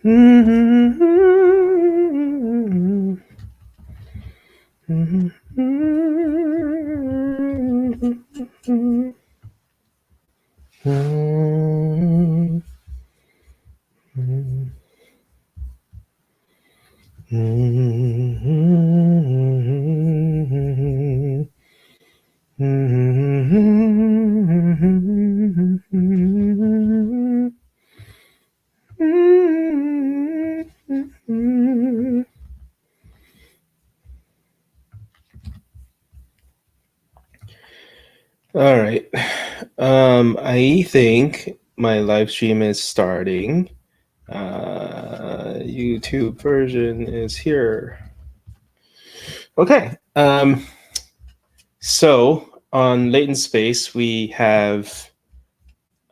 All right. I think my live stream is starting. YouTube version is here. Okay. So on latent space, we have.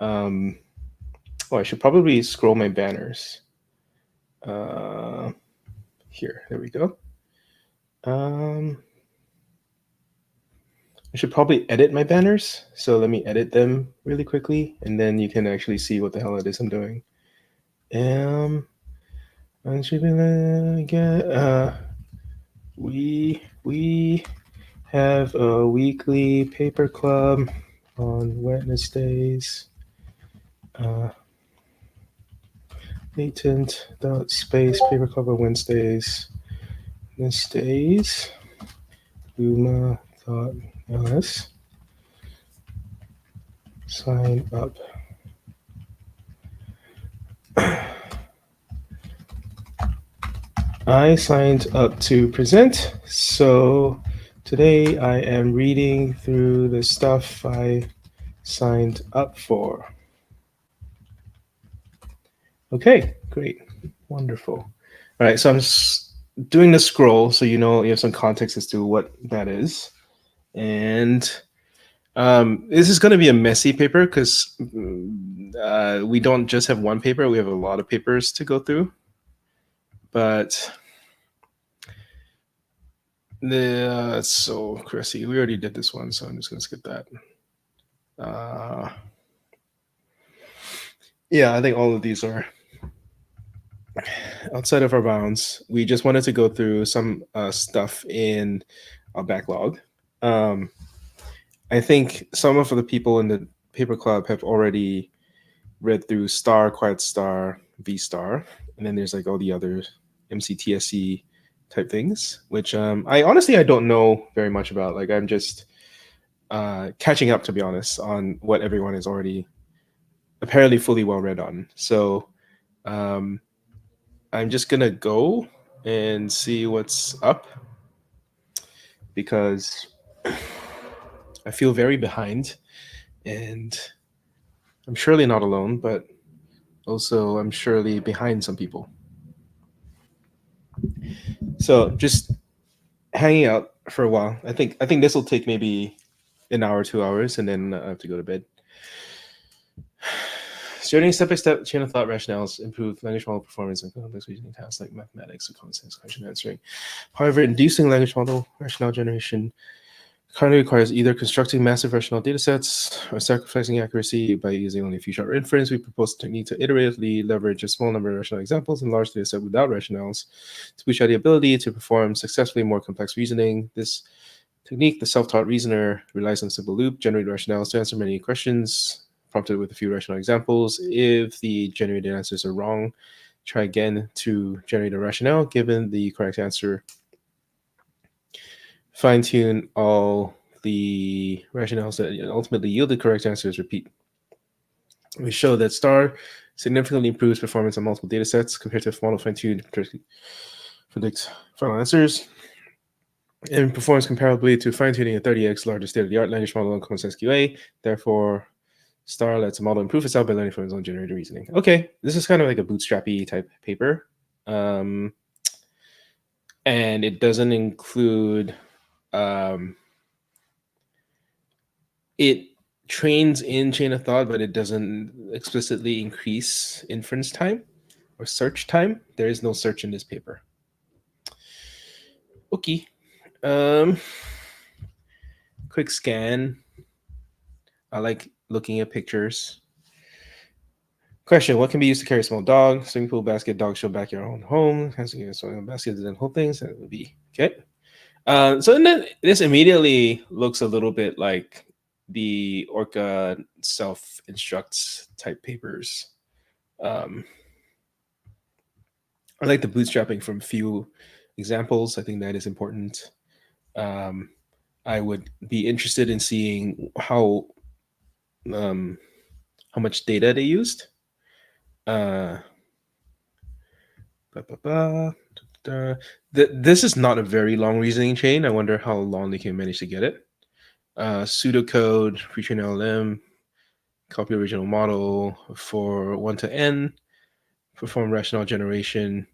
Oh, I should probably scroll my banners. Here, there we go. I should probably edit my banners. So let me edit them really quickly, and then you can actually see what the hell it is I'm doing. We have a weekly paper club on Wednesdays. Latent.space paper club on Wednesdays. Luma.ls. Sign up. I signed up to present, so today I am reading through the stuff I signed up for. Okay, great, wonderful. All right, so I'm doing the scroll so you have some context as to what that is. And this is going to be a messy paper because we don't just have one paper, we have a lot of papers to go through. But it's so Chrissy. We already did this one, so I'm just going to skip that. Yeah, I think all of these are outside of our bounds. We just wanted to go through some stuff in our backlog. I think some of the people in the paper club have already read through STAR, Q-STaR, V-STaR, and then there's like all the other MCTSE type things, which I honestly don't know very much about. Like I'm just catching up, to be honest, on what everyone is already apparently fully well read on. So I'm just gonna go and see what's up because I feel very behind, and I'm surely not alone, but also I'm surely behind some people. So just hanging out for a while. I think this will take maybe an hour, 2 hours, and then I have to go to bed. Studying step-by-step chain of thought rationales improve language model performance in complex reasoning tasks like mathematics or common sense question answering. However, inducing language model rationale generation currently requires either constructing massive rational datasets or sacrificing accuracy by using only a few short inference. We propose a technique to iteratively leverage a small number of rational examples in large dataset without rationales to boost the ability to perform successfully more complex reasoning. This technique, the self-taught reasoner, relies on a simple loop, generate rationales to answer many questions, prompted with a few rational examples. If the generated answers are wrong, try again to generate a rationale given the correct answer. Fine-tune all the rationales that ultimately yield the correct answers, repeat. We show that STAR significantly improves performance on multiple data sets compared to model fine-tuned to predict final answers, and performs comparably to fine-tuning a 30x larger state-of-the-art language model on common sense QA. Therefore, STAR lets a model improve itself by learning from its own generated reasoning. Okay, this is kind of like a bootstrappy type paper. And it doesn't include... it trains in chain of thought, but it doesn't explicitly increase inference time or search time. There is no search in this paper. Okay. Quick scan. I like looking at pictures. Question: what can be used to carry a small dog? Swimming pool, basket, dog show, backyard, own home. Has to get a swimming basket and whole things. That would be okay. So then this immediately looks a little bit like the Orca self-instructs type papers. I like the bootstrapping from few examples. I think that is important. I would be interested in seeing how much data they used. This is not a very long reasoning chain. I wonder how long they can manage to get it. Pseudocode, pre-train LLM, copy original model for 1 to n, perform rational generation,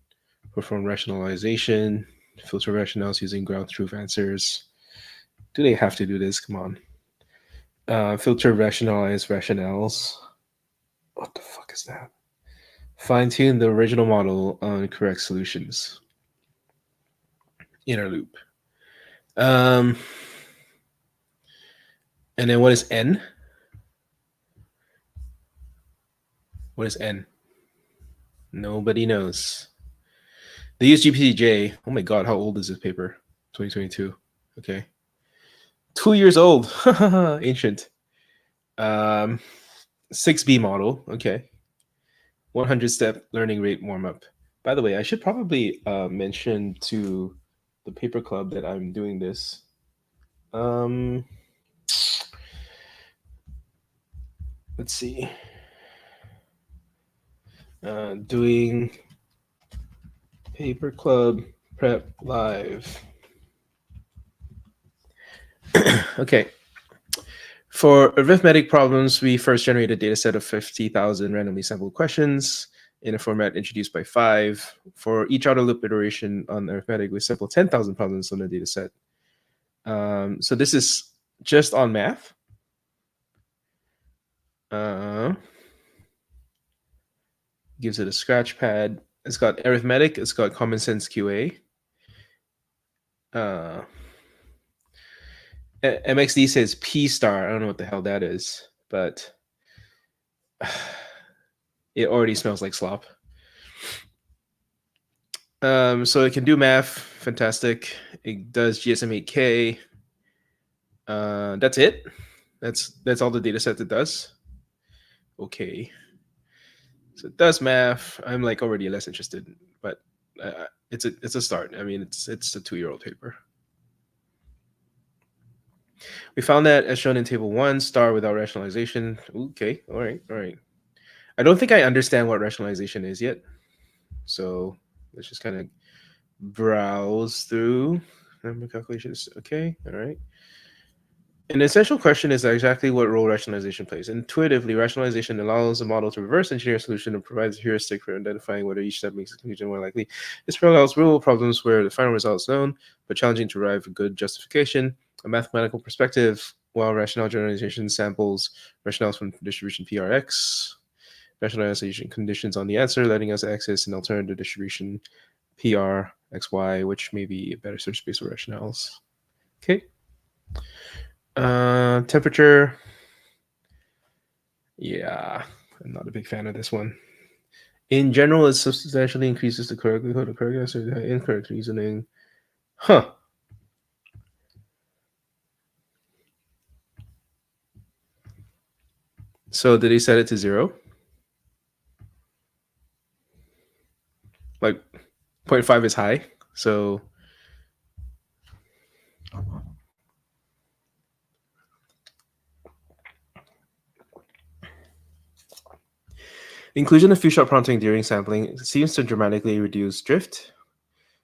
perform rationalization, filter rationales using ground truth answers. Do they have to do this? Come on. Filter rationalize rationales. What the fuck is that? Fine-tune the original model on correct solutions. Inner loop. And then what is n? What is n? Nobody knows. They use GPT-J. Oh my god, how old is this paper? 2022. Okay. 2 years old. Ancient. 6B model. Okay. 100-step learning rate warm-up. By the way, I should probably mention to the paper club that I'm doing this. Let's see. Doing paper club prep live. Okay. For arithmetic problems, we first generate a data set of 50,000 randomly sampled questions in a format introduced by 5. For each outer loop iteration on arithmetic, we sample 10,000 problems on the data set. So this is just on math. Gives it a scratch pad. It's got arithmetic. It's got common sense QA. MXD says V-STAR. I don't know what the hell that is, but it already smells like slop. So it can do math. Fantastic. It does GSM-8K. That's it. That's all the data set it does. Okay. So it does math. I'm like already less interested, but it's a start. I mean, it's a 2-year-old paper. We found that as shown in table 1, star without rationalization. Okay, all right. I don't think I understand what rationalization is yet. So let's just kind of browse through number calculations. Okay, all right. An essential question is exactly what role rationalization plays. Intuitively, rationalization allows the model to reverse engineer a solution and provides a heuristic for identifying whether each step makes the conclusion more likely. This parallels real-world problems where the final result is known, but challenging to arrive at a good justification. A mathematical perspective, while rational generalization samples rationales from distribution PRX, rationalization conditions on the answer, letting us access an alternative distribution PRXY, which may be a better search space for rationales. Okay. Temperature. Yeah, I'm not a big fan of this one. In general, it substantially increases the likelihood of correct answer, incorrect reasoning. Huh. So did he set it to 0? Like 0.5 is high. So inclusion of few-shot prompting during sampling seems to dramatically reduce drift,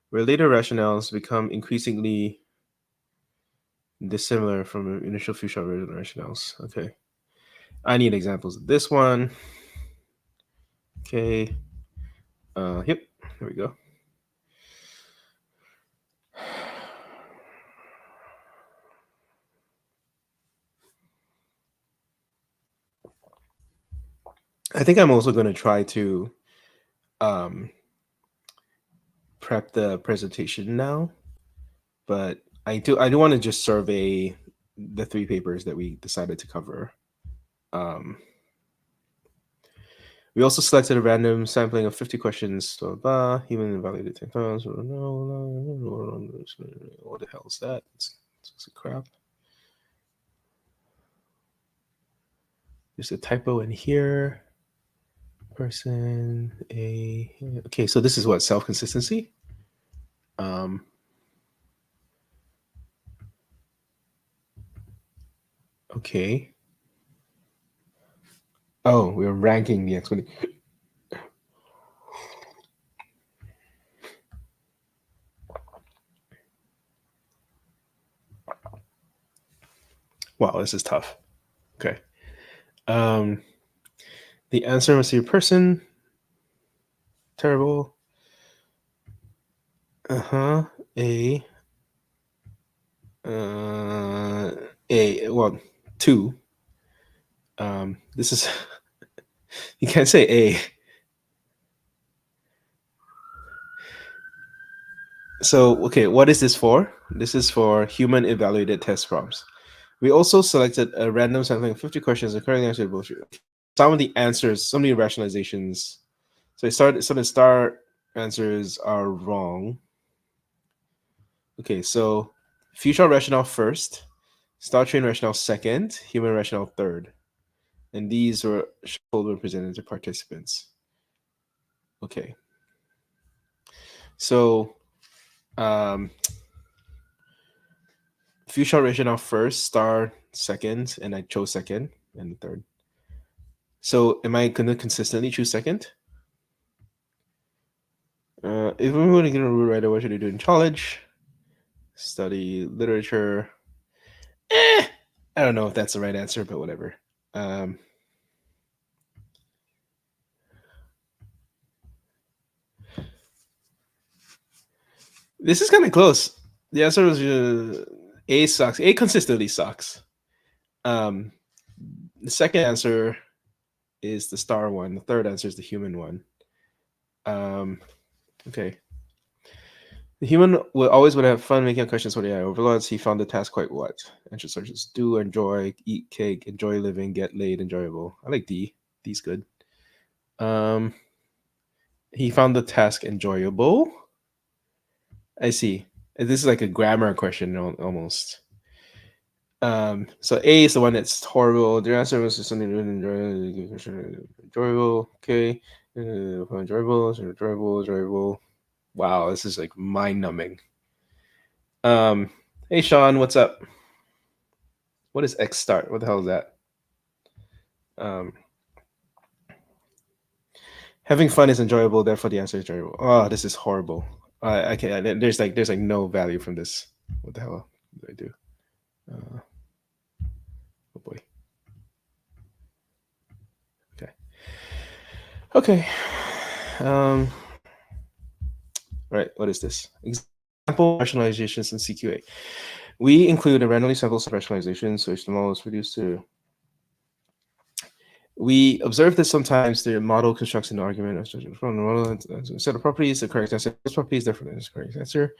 where later rationales become increasingly dissimilar from initial few-shot rationales. Okay. I need examples of this one. Okay. Yep. Here we go. I think I'm also going to try to prep the presentation now, but I do want to just survey the 3 papers that we decided to cover. We also selected a random sampling of 50 questions, blah, blah, human evaluated 10 times. What the hell is that? It's crap. There's a typo in here. Person A. Okay, so this is what? Self-consistency? Okay. Oh, we're ranking the explanation. Wow, this is tough. Okay. The answer must be a person. Terrible. A. Well, 2. This is you can't say A. So, okay, what is this for? This is for human evaluated test prompts. We also selected a random sampling of 50 questions and correctly answered both. Some of the answers, some of the rationalizations. So some of the star answers are wrong. Okay, so future rationale first, star train rationale second, human rationale third. And these were shuffled when presented to participants. Okay. So future rationale first, star second, and I chose second and third. So am I gonna consistently choose second? If we're going to get a rewriter, what should I do in college? Study literature. I don't know if that's the right answer, but whatever. This is kind of close. The answer was A sucks. A consistently sucks. The second answer is the star one. The third answer is the human one. Okay. The human would have fun making questions for the AI overlords. He found the task quite what? Answer searches: do, enjoy, eat cake, enjoy living, get laid, enjoyable. I like D. D's good. He found the task enjoyable. I see. This is like a grammar question almost. So A is the one that's horrible. The answer was something enjoyable. Okay. Enjoyable. Wow, this is like mind-numbing. Hey Sean, what's up? What is X start? What the hell is that? Having fun is enjoyable, therefore the answer is enjoyable. Oh, this is horrible. I can't. There's like no value from this. What the hell do I do? Oh boy. Okay. Right. What is this? Example rationalizations in CQA. We include a randomly sampled set of rationalizations which the model is reduced to. We observe that sometimes the model constructs an argument from the model set of properties. The correct answer is properties, therefore the correct answer.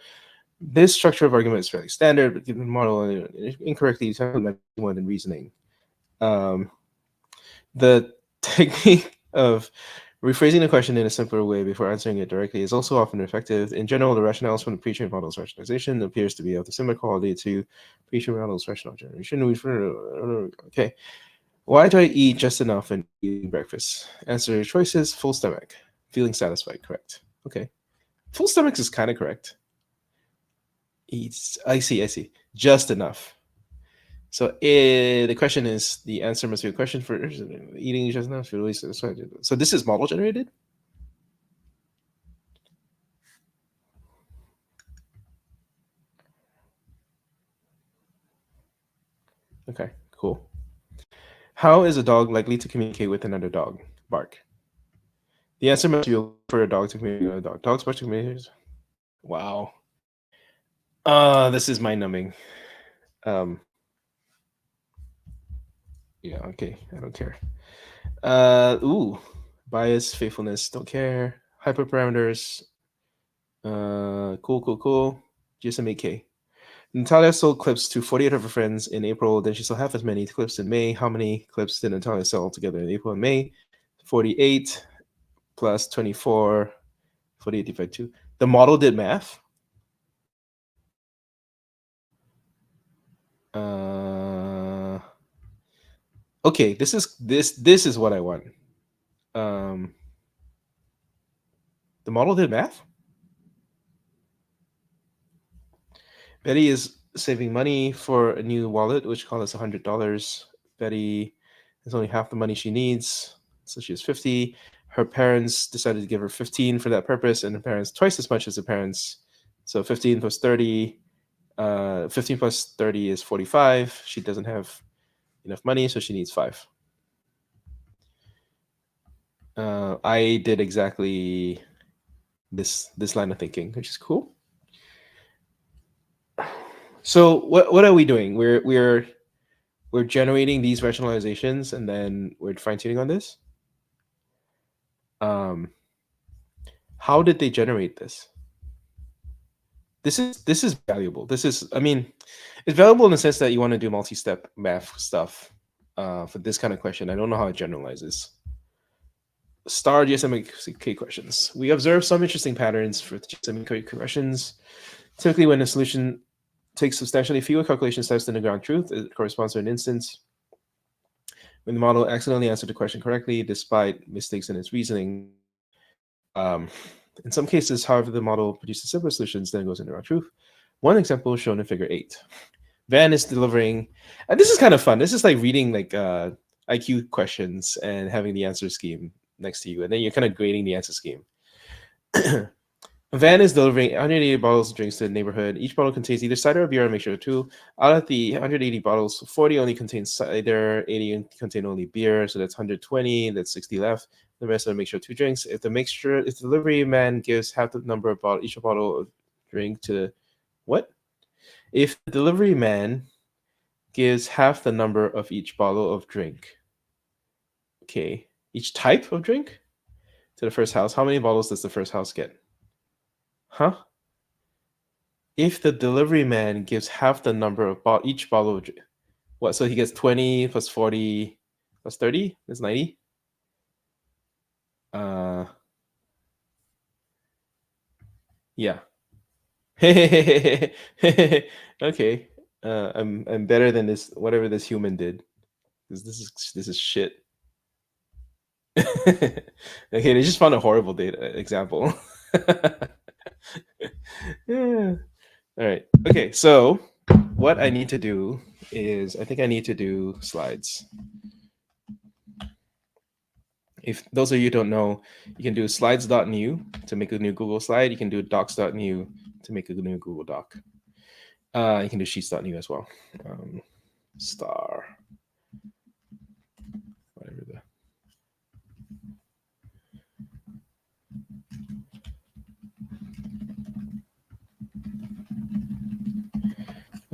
This structure of argument is fairly standard, but given the model incorrectly more than reasoning. The technique of rephrasing the question in a simpler way before answering it directly is also often effective. In general, the rationales from the pre-trained model's rationalization appears to be of the similar quality to pre-trained model's rational generation. Okay. Why do I eat just enough and eating breakfast? Answer choices: full stomach, feeling satisfied. Correct. Okay. Full stomach is kind of correct. Eats. I see. Just enough. So the question is, the answer must be a question for eating just enough. So this is model generated? Okay, cool. How is a dog likely to communicate with another dog? Bark. The answer must be for a dog to communicate with another dog. Dogs bark to communicate. Wow. This is mind numbing. Yeah, okay. I don't care. Bias, faithfulness, don't care. Hyperparameters. Cool. GSM 8K. Natalia sold clips to 48 of her friends in April. Then she sold half as many clips in May. How many clips did Natalia sell together in April and May? 48 plus 24, 48 divided by 2. The model did math. Okay, this is what I want. The model did math. Betty is saving money for a new wallet, which costs $100. Betty has only half the money she needs, so she has 50. Her parents decided to give her 15 for that purpose, and her parents twice as much as the parents. So 15 plus 30, 15 plus 30 is 45. She doesn't have enough money, so she needs 5. I did exactly this line of thinking, which is cool. So what are we doing? We're generating these rationalizations, and then we're fine tuning on this. How did they generate this? This is valuable. This is, I mean, it's valuable in the sense that you want to do multi-step math stuff for this kind of question. I don't know how it generalizes. Star GSMK questions. We observe some interesting patterns for GSMK questions. Typically, when a solution takes substantially fewer calculation steps than the ground truth, it corresponds to an instance when the model accidentally answered the question correctly, despite mistakes in its reasoning. In some cases, however, the model produces simpler solutions than goes into ground truth. One example is shown in Figure 8. Van is delivering, and this is kind of fun. This is like reading like IQ questions and having the answer scheme next to you, and then you're kind of grading the answer scheme. Van is delivering 180 bottles of drinks to the neighborhood. Each bottle contains either cider or beer, a mixture of two. Out of the 180 bottles, 40 only contain cider, 80 contain only beer, so that's 120, that's 60 left. The rest are a mixture of 2 drinks. If the delivery man gives half the number of each bottle of drink to what? If the delivery man gives half the number of each bottle of drink, okay, each type of drink to the first house, how many bottles does the first house get? Huh? If the delivery man gives half the number of each bottle of what? So he gets 20 plus 40 plus 30? That's 90? Yeah. Okay. I'm better than this, whatever this human did. Because this is shit. Okay, they just found a horrible data example. Yeah. All right. Okay, so what I need to do is, I think I need to do slides. If those of you don't know, you can do slides.new to make a new Google slide. You can do docs.new to make a new Google Doc. You can do sheets.new as well. Star. Whatever the.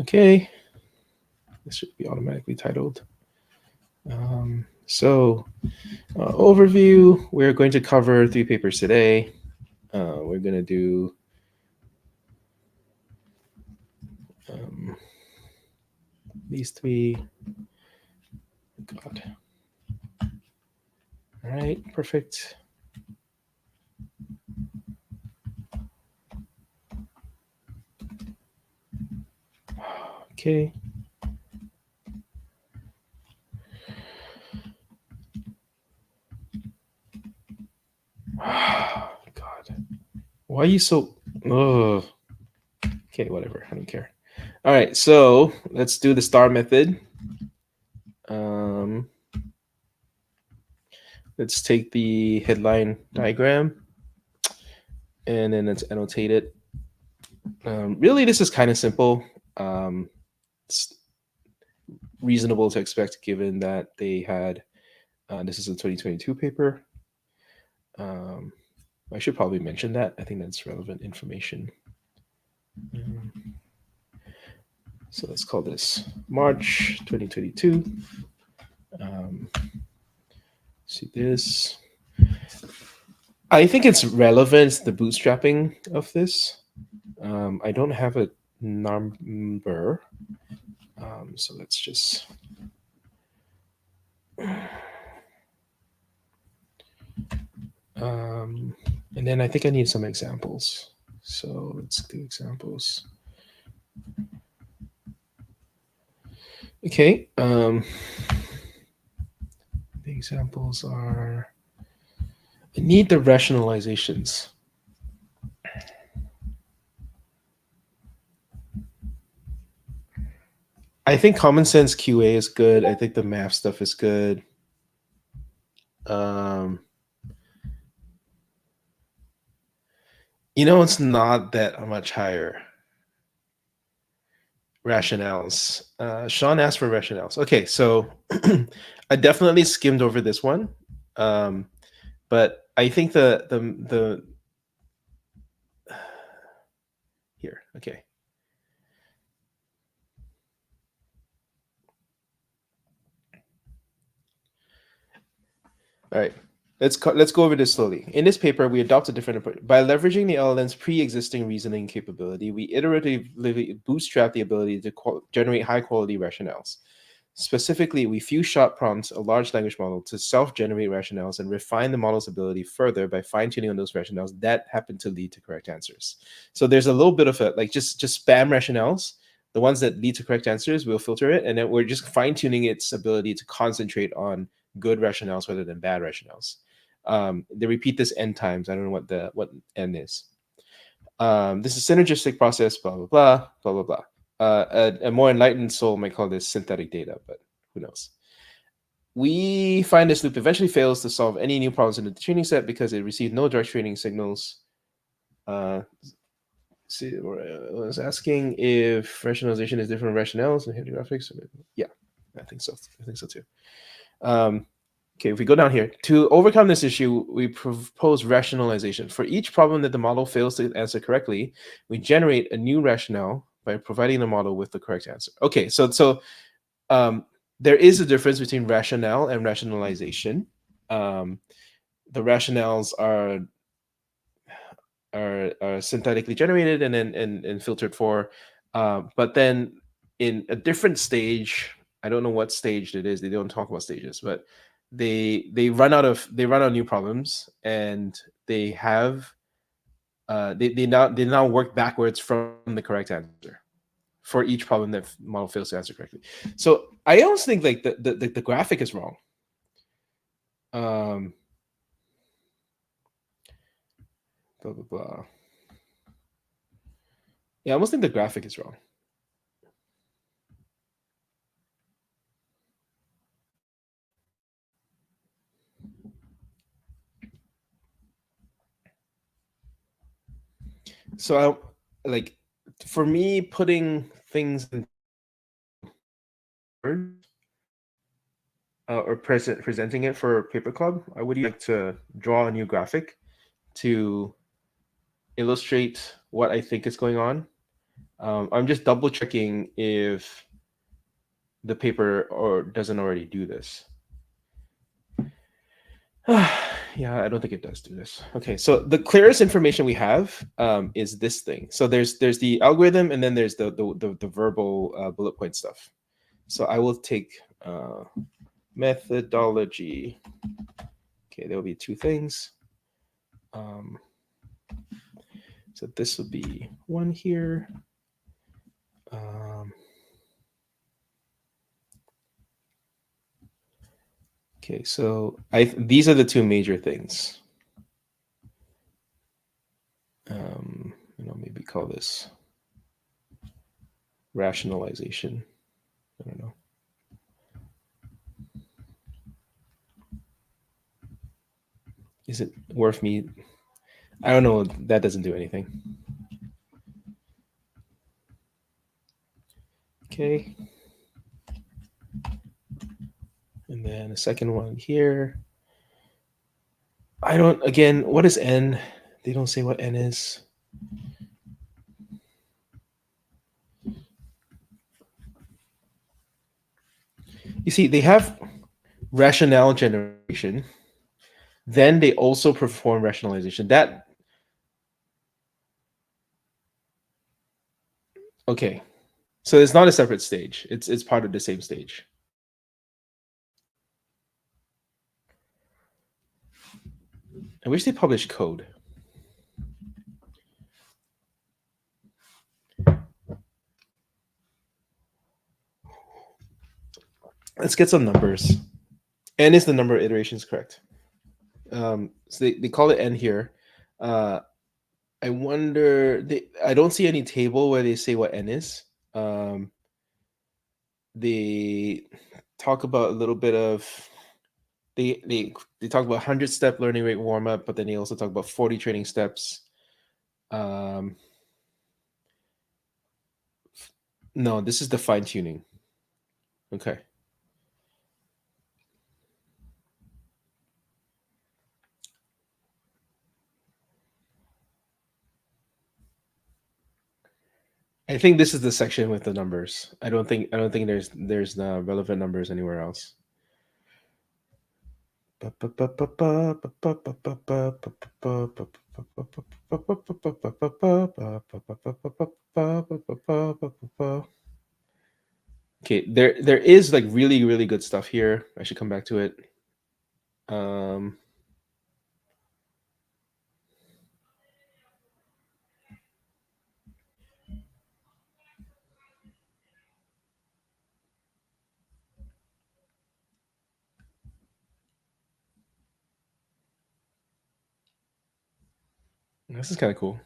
Okay. This should be automatically titled. Overview, we're going to cover 3 papers today. We're going to do these 3. God. All right, perfect. Okay. God. Why are you so... Ugh. Okay, whatever. I don't care. All right, so let's do the star method. Let's take the headline diagram and then let's annotate it. Really, this is kind of simple. It's reasonable to expect given that they had, this is a 2022 paper. I should probably mention that. I think that's relevant information. So let's call this March 2022. See this. I think it's relevant, the bootstrapping of this. I don't have a number. So let's just... And then I think I need some examples. So let's do examples. Okay. The examples are, I need the rationalizations. I think common sense QA is good. I think the math stuff is good. It's not that much higher. Rationales. Sean asked for rationales. Okay, so I definitely skimmed over this one, but I think the here. Okay. All right. Let's go over this slowly. In this paper, we adopt a different approach. By leveraging the LLM's pre-existing reasoning capability, we iteratively bootstrap the ability to generate high-quality rationales. Specifically, we few-shot prompt a large language model to self-generate rationales and refine the model's ability further by fine-tuning on those rationales that happen to lead to correct answers. So there's a little bit of it, like just spam rationales. The ones that lead to correct answers, we'll filter it, and then we're just fine-tuning its ability to concentrate on good rationales rather than bad rationales. They repeat this n times. I don't know what n is. This is synergistic process, blah, blah, blah, blah, blah, blah. A more enlightened soul might call this synthetic data, but who knows? We find this loop eventually fails to solve any new problems in the training set because it received no direct training signals. See, I was asking if rationalization is different rationales and graphics. Yeah, I think so. I think so too. Okay, if we go down here, to overcome this issue, we propose rationalization. For each problem that the model fails to answer correctly, we generate a new rationale by providing the model with the correct answer. Okay, so there is a difference between rationale and rationalization. The rationales are synthetically generated and then and filtered for, but then in a different stage, I don't know what stage it is. They don't talk about stages, but they run out of new problems, and they have they now work backwards from the correct answer for each problem that model fails to answer correctly. So I almost think like the graphic is wrong. Blah blah blah. Yeah, I almost think the graphic is wrong. So I like, for me, putting things in words or presenting it for Paper Club, I would like to draw a new graphic to illustrate what I think is going on. I'm just double checking if the paper or doesn't already do this. Yeah, I don't think it does do this. Okay, so the clearest information we have is this thing. So there's the algorithm, and then there's the verbal bullet point stuff. So I will take methodology. Okay, there will be two things. So this would be one here. Okay, so these are the two major things. Maybe call this rationalization. I don't know. Is it worth me? I don't know. That doesn't do anything. Okay. And then a second one here. Again, what is n? They don't say what n is. You see, they have rationale generation. Then they also perform rationalization. Okay. So it's not a separate stage. It's part of the same stage. I wish they published code. Let's get some numbers. N is the number of iterations correct. So they call it N here. I wonder. I don't see any table where they say what N is. They talk about a little bit of they talk about 100-step learning rate warm up, but then they also talk about 40 training steps. No, this is the fine tuning. Okay. I think this is the section with the numbers. I don't think there's relevant numbers anywhere else. Okay, there is like really good stuff here. I should come back to it. This is kind of cool.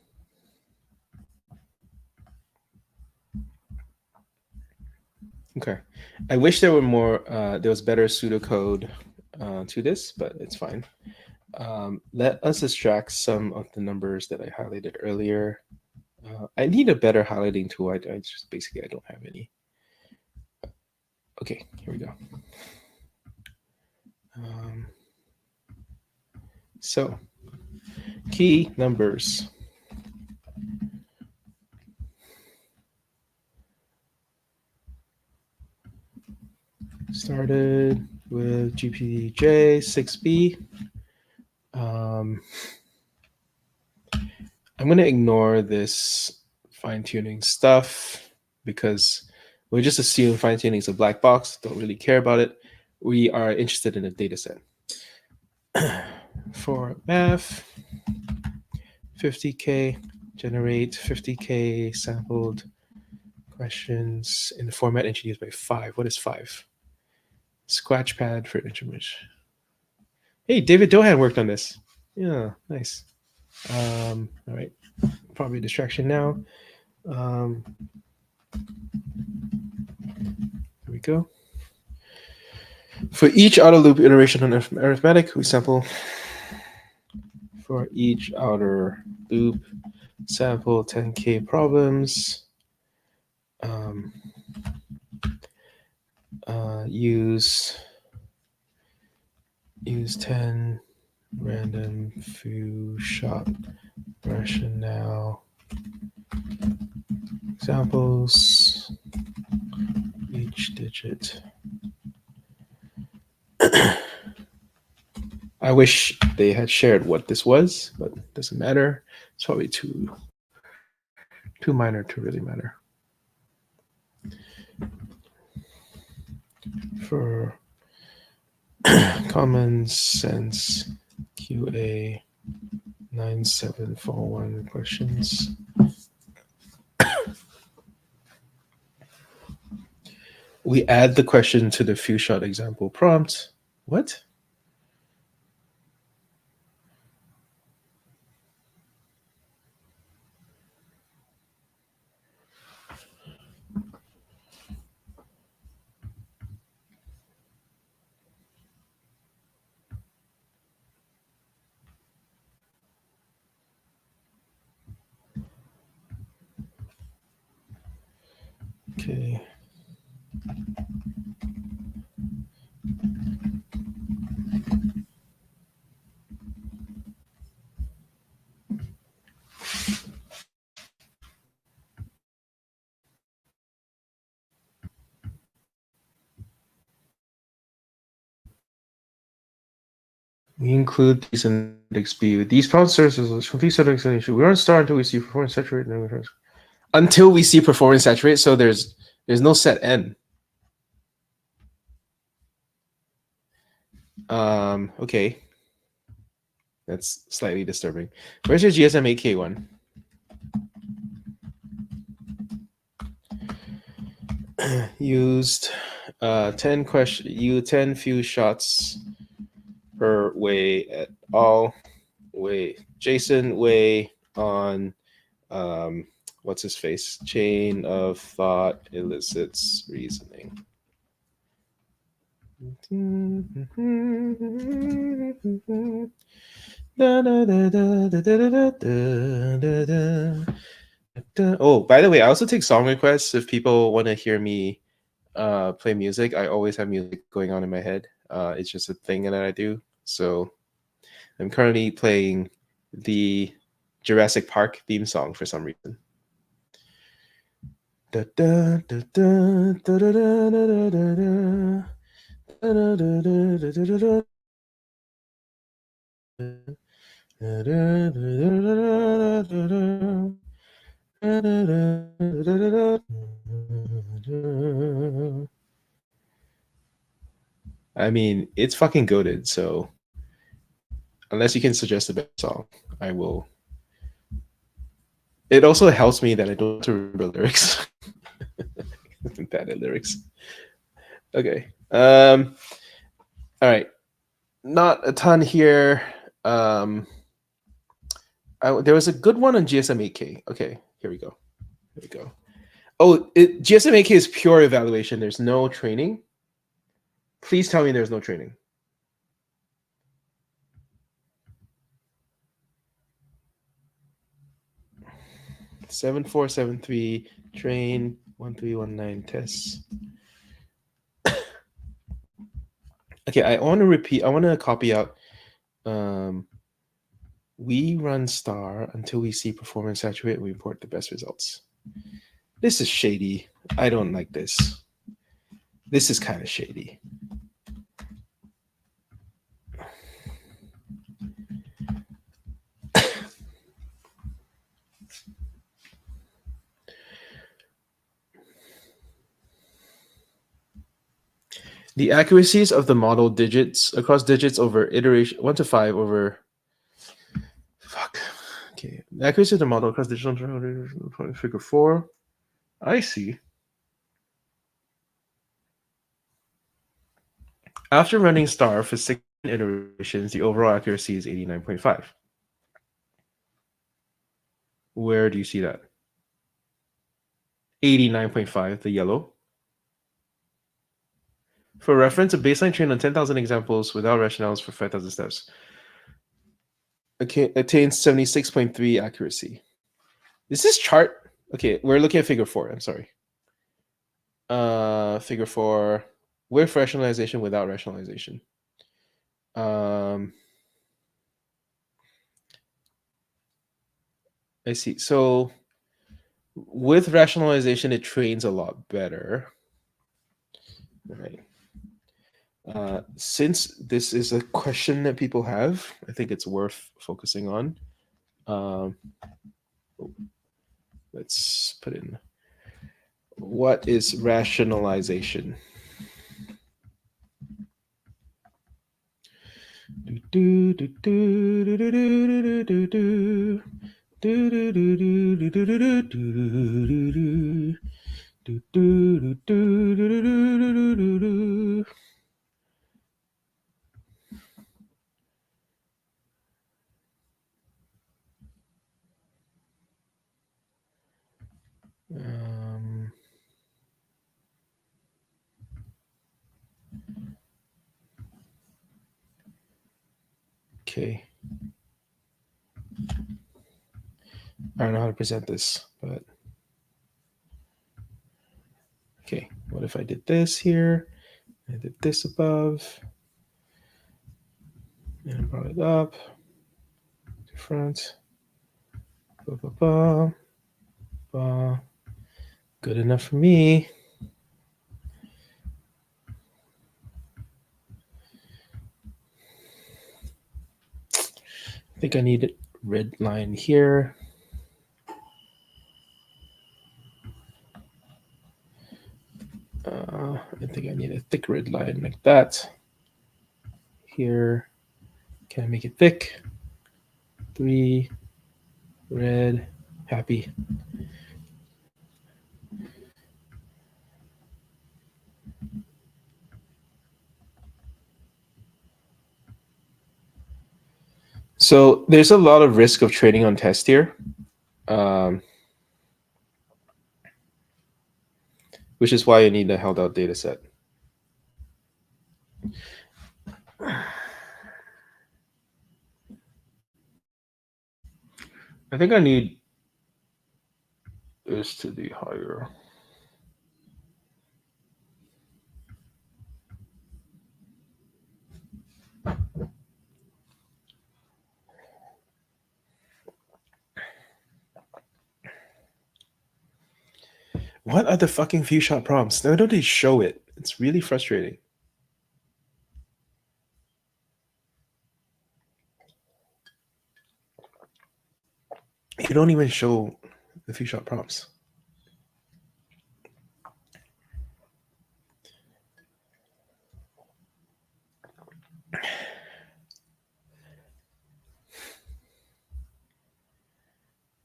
Okay, I wish there were more. There was better pseudocode to this, but it's fine. Let us extract some of the numbers that I highlighted earlier. I need a better highlighting tool. I just basically I don't have any. Okay, here we go. So key numbers. Started with GPJ 6B. I'm going to ignore this fine-tuning stuff because we just assume fine-tuning is a black box, don't really care about it. We are interested in a data set. For math, 50K, generate 50K sampled questions in the format introduced by 5. What is 5? Scratchpad for information. Hey, David Dohan worked on this. Yeah, nice. All right, probably a distraction now. Here we go. For each outer loop iteration on arithmetic, we sample. For each outer loop, sample 10K problems. Use 10 random few shot rationale examples, each digit. I wish they had shared what this was, but it doesn't matter. It's probably too minor to really matter. For common sense QA 9741 questions. We add the question to the few shot example prompt. What? Okay. We include these in index B. With these problem services, complete set of explanation. We aren't start until we see performance saturate. Until we see performance saturate, so there's no set N. Okay. That's slightly disturbing. Where's your GSM 8K one? Used 10 few shots per way at all way. Jason way on what's his face? Chain of thought elicits reasoning. Oh, by the way, I also take song requests if people want to hear me play music. I always have music going on in my head. It's just a thing that I do. So I'm currently playing the Jurassic Park theme song for some reason. I mean, it's fucking goated, so unless you can suggest a better song, I will. It also helps me that I don't have to remember lyrics. I'm bad at lyrics. Okay. All right. Not a ton here. There was a good one on GSM 8K. Okay, here we go. Here we go. Oh, GSM 8K is pure evaluation. There's no training. Please tell me there's no training. Seven 473 train 1319 tests. Okay, I want to repeat. I want to copy out. We run star until we see performance saturate. We import the best results. This is shady. I don't like this. This is kind of shady. The accuracies of the model digits across digits over iteration 1 to 5 over. Fuck. Okay. The accuracy of the model across digits over figure 4. I see. After running star for 6 iterations, the overall accuracy is 89.5. Where do you see that? 89.5, the yellow. For reference, a baseline trained on 10,000 examples without rationales for 5,000 steps attains 76.3 accuracy. Is this chart? Okay, we're looking at figure 4. I'm sorry. Figure 4 with rationalization, without rationalization. I see. So with rationalization, it trains a lot better. All right. Since this is a question that people have, I think it's worth focusing on. Let's put in, what is rationalization? Okay. I don't know how to present this, but okay. What if I did this here? I did this above, and I brought it up to front. Ba, ba, ba, ba. Good enough for me. I think I need a red line here. I think I need a thick red line like that. Here, can I make it thick? 3, red, happy. So there's a lot of risk of trading on test here, which is why you need a held out data set. I think I need this to be higher. What are the fucking few shot prompts? Why don't they show it? It's really frustrating. You don't even show the few shot prompts.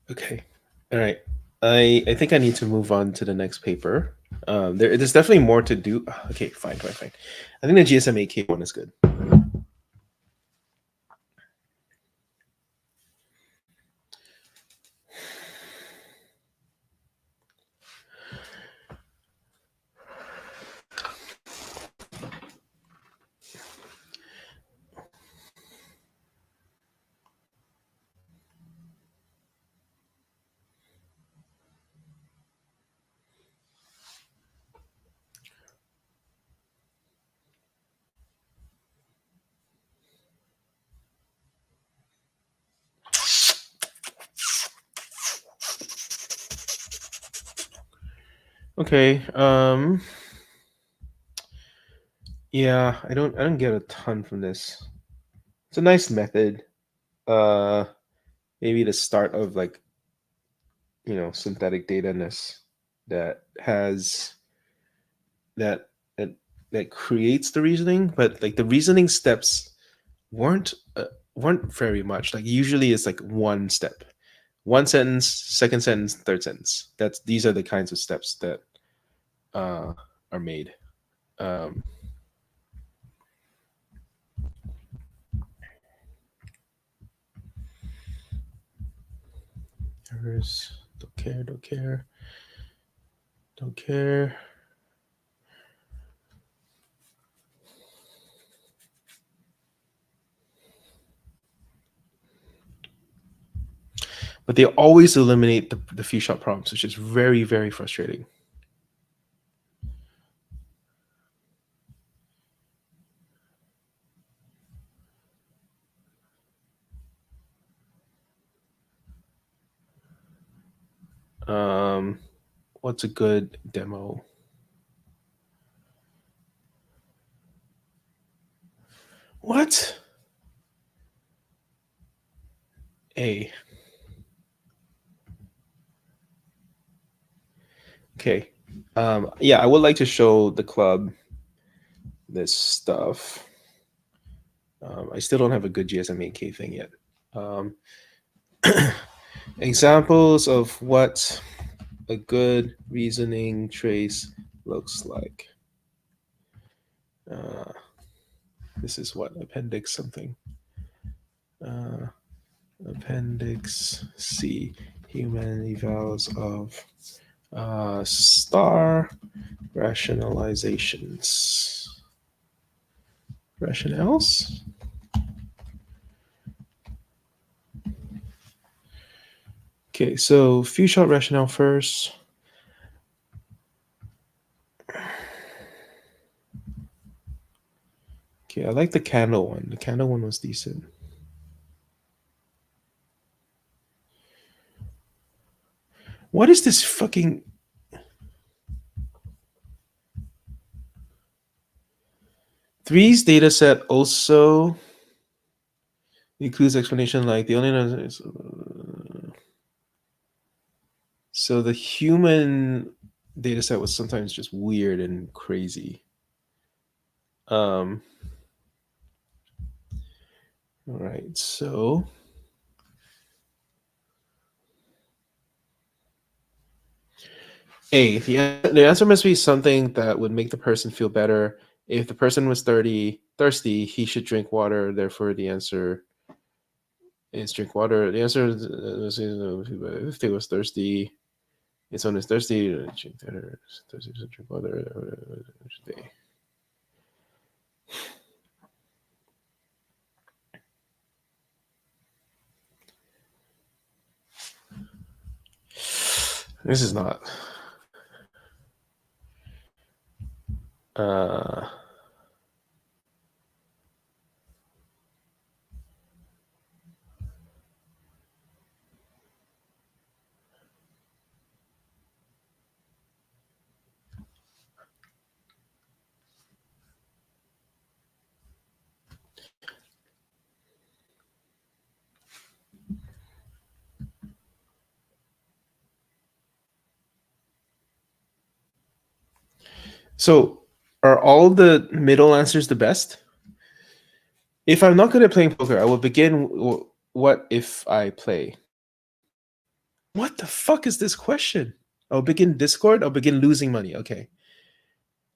Okay. All right. I think I need to move on to the next paper. There's definitely more to do. Okay, fine. I think the GSM 8K one is good. Okay. Yeah, I don't get a ton from this. It's a nice method. Maybe the start of like synthetic data-ness that has that that that creates the reasoning, but like the reasoning steps weren't weren't very much. Like usually it's like one step, one sentence, second sentence, third sentence. These are the kinds of steps that are made. Um, errors. Don't care. Don't care. Don't care. But they always eliminate the few shot prompts, which is very, very frustrating. What's a good demo? What? A. Okay. Yeah, I would like to show the club this stuff. I still don't have a good GSM 8K thing yet. Examples of what a good reasoning trace looks like. This is what appendix something. Appendix C, human evals of star rationalizations. Rationales? Okay, so few shot rationale first. Okay, I like the candle one. The candle one was decent. What is this fucking... Three's data set also includes explanation like the only... So the human data set was sometimes just weird and crazy. All right, so A. The answer must be something that would make the person feel better. If the person was thirsty, he should drink water. Therefore, the answer is drink water. The answer is if they was thirsty, if someone is thirsty, drink water. Thirsty, drink water. This is not. So, are all the middle answers the best? If I'm not good at playing poker, I will begin. What if I play? What the fuck is this question? I'll begin Discord. I'll begin losing money. Okay.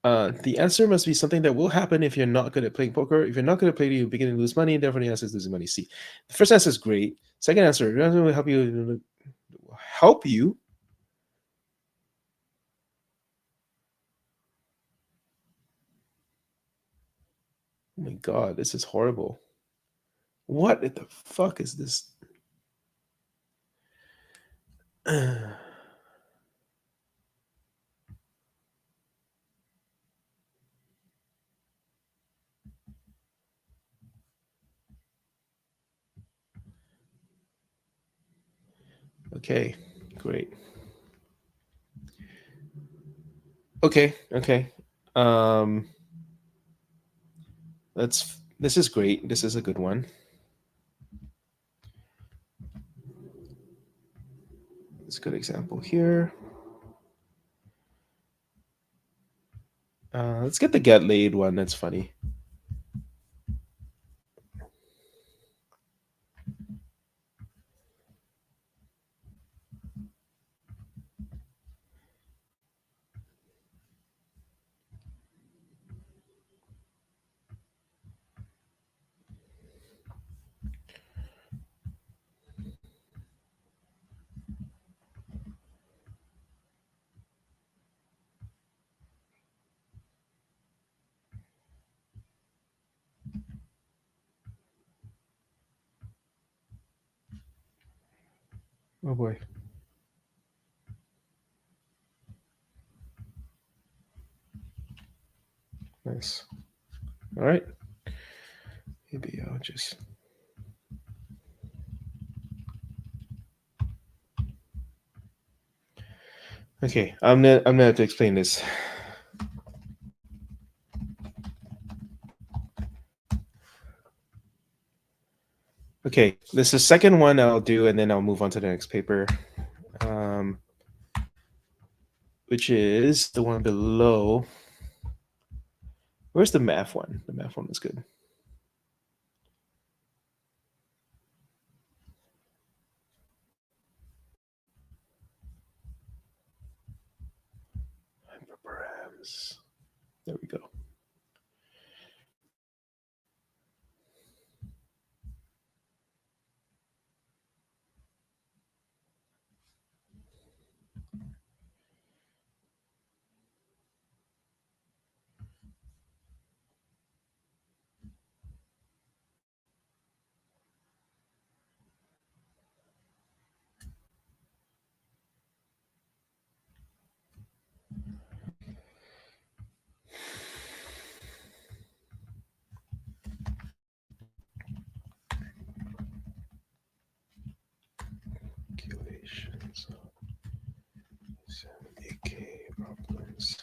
The answer must be something that will happen if you're not good at playing poker. If you're not good at playing, you begin to lose money. Therefore, the answer is losing money. C. The first answer is great. Second answer, the answer will help you. Help you. Oh my god, this is horrible. What the fuck is this? Okay, great. Okay. This is great. This is a good one. It's a good example here. Let's get the get laid one. That's funny. Oh boy. Nice. All right. Maybe I'll just. Okay, I'm gonna have to explain this. Okay, this is the second one I'll do, and then I'll move on to the next paper, which is the one below. Where's the math one? The math one is good. Hyperparams. There we go. Calculations. 78K problems.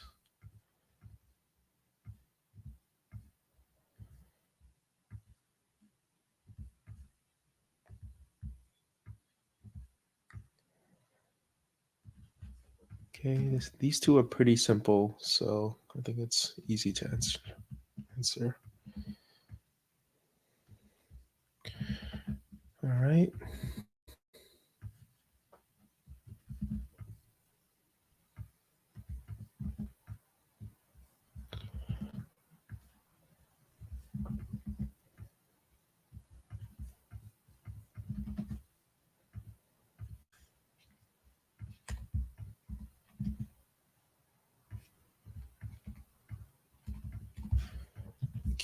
Okay, these two are pretty simple, so I think it's easy to answer. All right.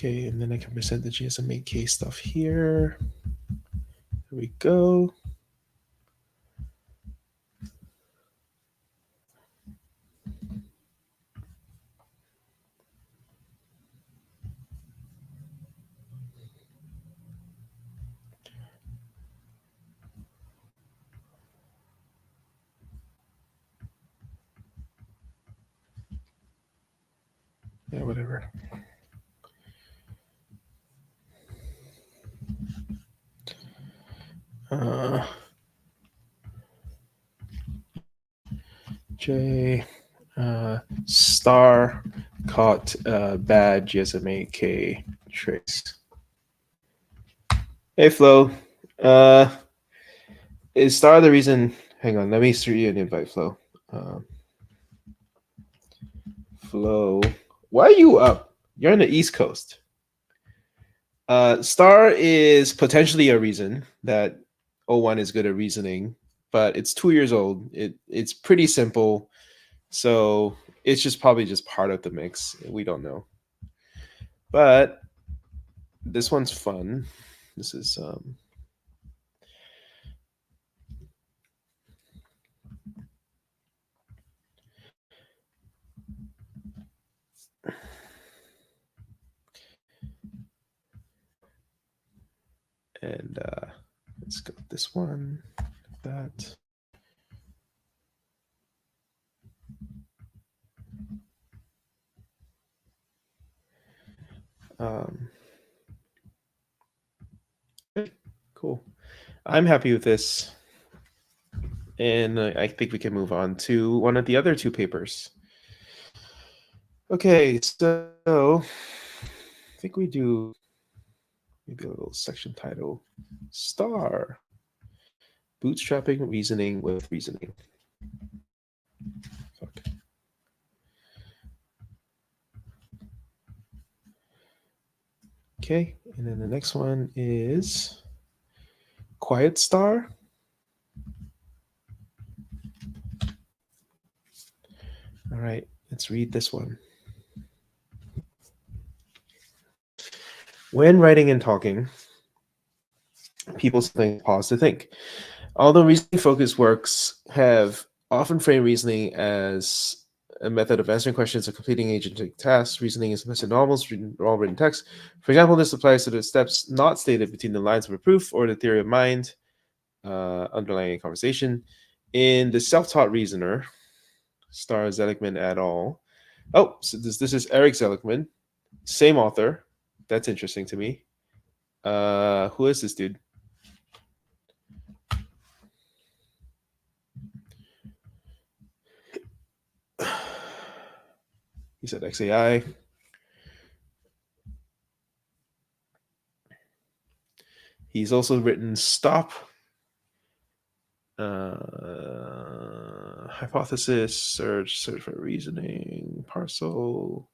Okay, and then I can present the GSM8K stuff here. There we go. Yeah, whatever. J star caught bad GSM8K trace. Hey Flo, is star the reason? Hang on, let me send you an invite, Flo. Flo, why are you up? You're on the East Coast. Star is potentially a reason that O1 is good at reasoning, but it's 2 years old. It's pretty simple, so it's just probably just part of the mix. We don't know, but this one's fun. This is and let's go with this one, that. Cool. I'm happy with this. And I think we can move on to one of the other two papers. Okay, so I think we do maybe a little section title, STAR, bootstrapping reasoning with reasoning. Fuck. Okay, and then the next one is Q-STaR. All right, let's read this one. When writing and talking, people sometimes pause to think. Although reasoning-focused works have often framed reasoning as a method of answering questions or completing agentic tasks, reasoning is a method of novels, all written text. For example, this applies to the steps not stated between the lines of a proof or the theory of mind underlying a conversation. In the self-taught reasoner, Star Seligman et al. Oh, so this is Eric Seligman, same author. That's interesting to me. Who is this dude? He said XAI. He's also written Stop, Hypothesis, Search for Reasoning, Parcel,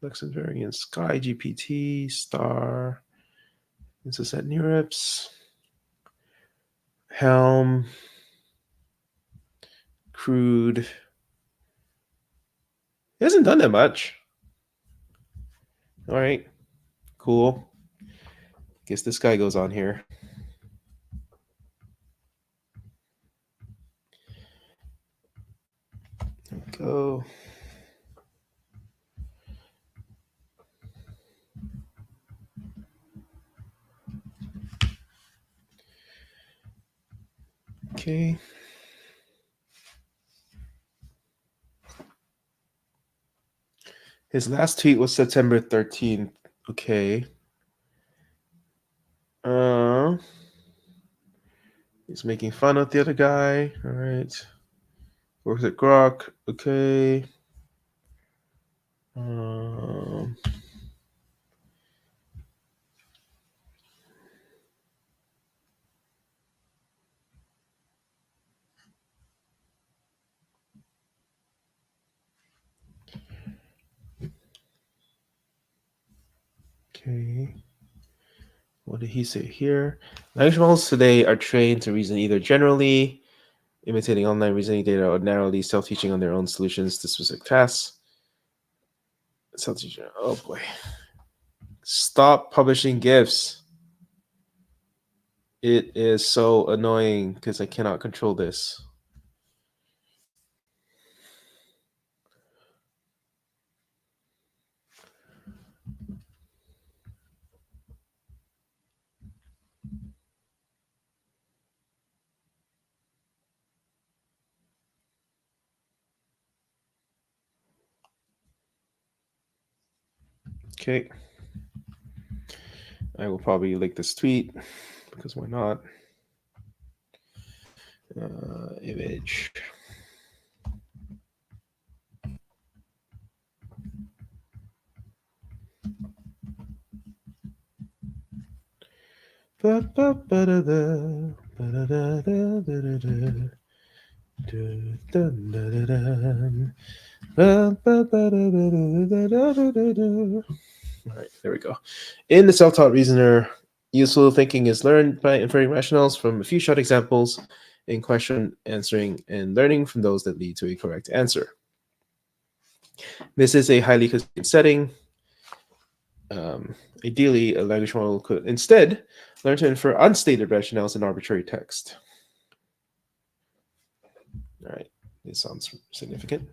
Lex Invariant, Sky GPT, Star, Incessant Neurips, Helm, Crude. He hasn't done that much. All right, cool. Guess this guy goes on here. There we go. Okay. His last tweet was September 13th. Okay. He's making fun of the other guy. All right. Works at Grok. Okay. Okay. What did he say here? Language models today are trained to reason either generally, imitating online reasoning data, or narrowly self-teaching on their own solutions to specific tasks. Self-teaching. Oh boy. Stop publishing GIFs. It is so annoying because I cannot control this. Okay. I will probably link this tweet because why not? Image. All right, there we go. In the self-taught reasoner, useful thinking is learned by inferring rationales from a few short examples in question answering and learning from those that lead to a correct answer. This is a highly constrained setting. Ideally, a language model could instead learn to infer unstated rationales in arbitrary text. All right, this sounds significant.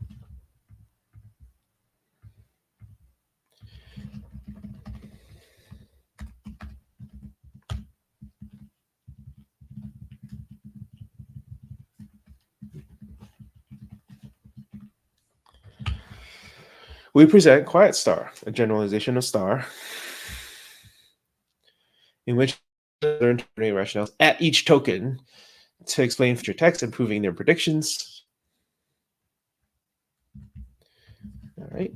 We present Q-STaR, a generalization of star, in which we learn to generate rationales at each token to explain future text, improving their predictions. All right.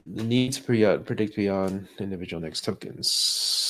The need to predict beyond individual next tokens.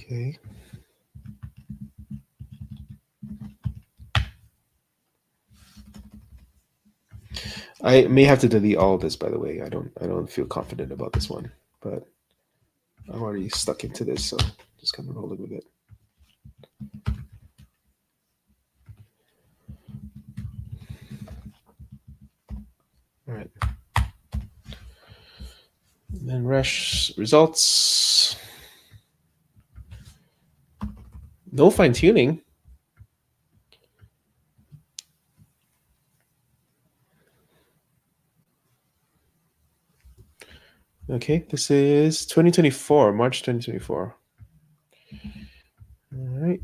Okay. I may have to delete all of this, by the way. I don't feel confident about this one, but I'm already stuck into this, so just kind of rolling with it. All right. And then results. No fine tuning. Okay, this is 2024, March 2024. All right.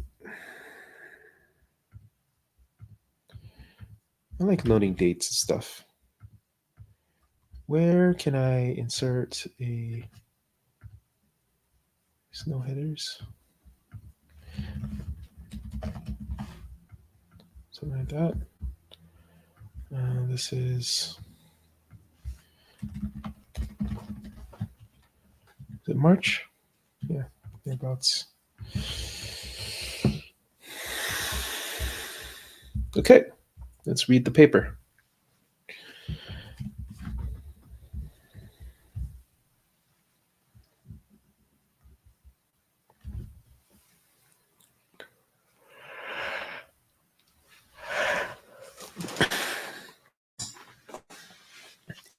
I like noting dates and stuff. Where can I insert a no headers? Something like that. This is it March? Yeah, thereabouts. Okay, let's read the paper.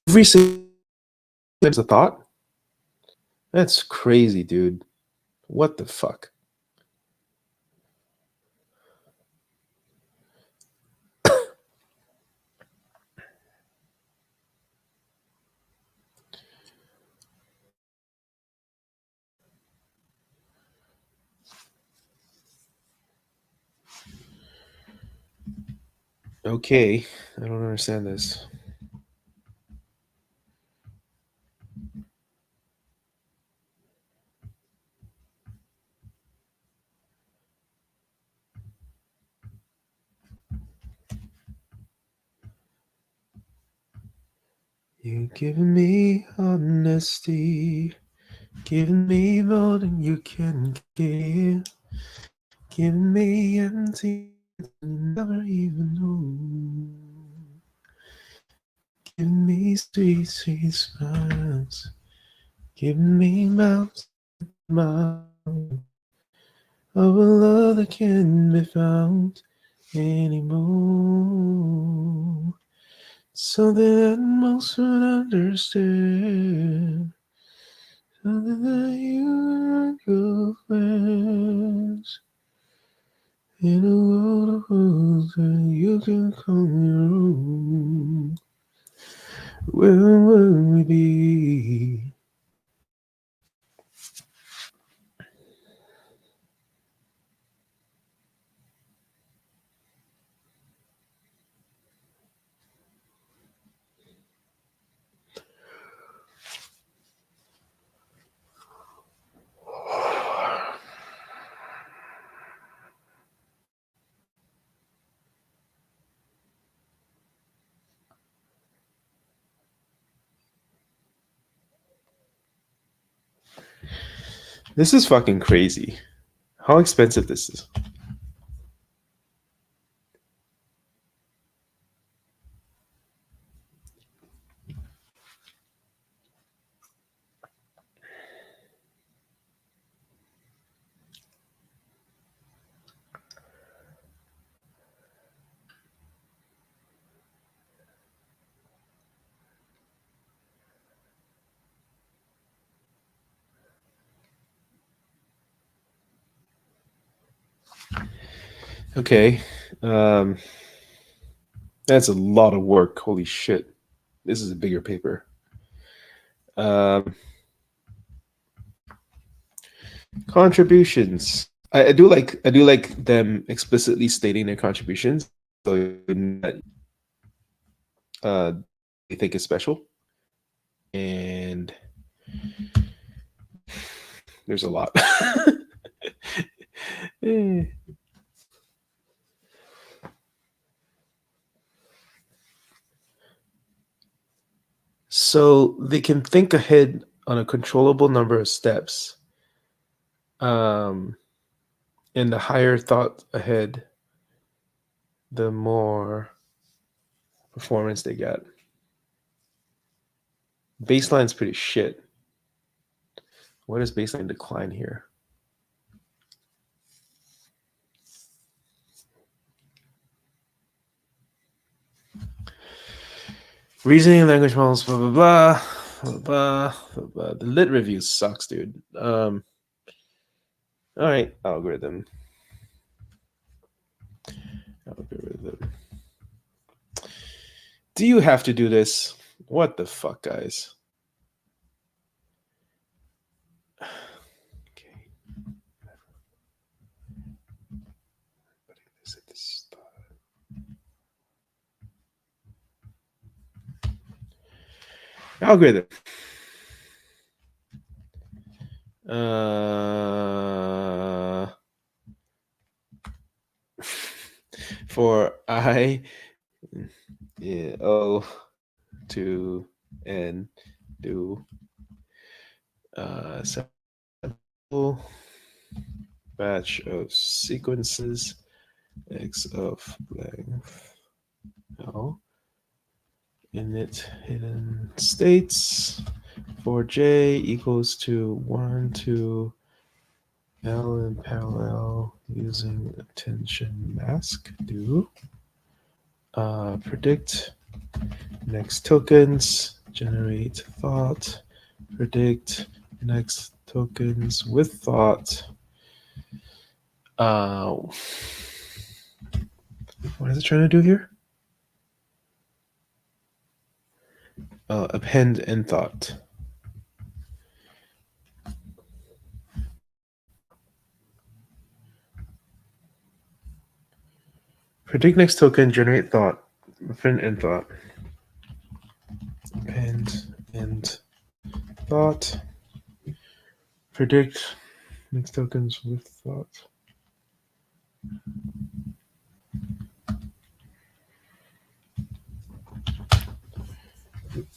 Every single is a thought. That's crazy, dude. What the fuck? Okay, I don't understand this. You giving me honesty, giving me more than you can give, giving me empty, never even know. Giving me sweet, sweet smiles, giving me mouths, mouths of a love that can't be found anymore. Something that most would understand. Something that you and your friends. In a world of rules that you can call your own. Where would we be? This is fucking crazy. How expensive this is. Okay. That's a lot of work. Holy shit. This is a bigger paper. Contributions. I do like them explicitly stating their contributions, so that they think is special. And there's a lot. So they can think ahead on a controllable number of steps. And the higher thought ahead, the more performance they get. Baseline's pretty shit. What is baseline decline here? Reasoning language models, blah blah blah, blah blah blah, blah. The lit review sucks, dude. All right, algorithm. Do you have to do this? What the fuck, guys? Okay. Algorithm. For I, yeah, O to N do sample batch of sequences x of length L init hidden states for j equals to 1 to L in parallel using attention mask do predict next tokens, generate thought, predict Next tokens with thought. What is it trying to do here? Append and thought. Predict next token, generate thought. Append and thought. Append and thought. Predict next tokens with thought.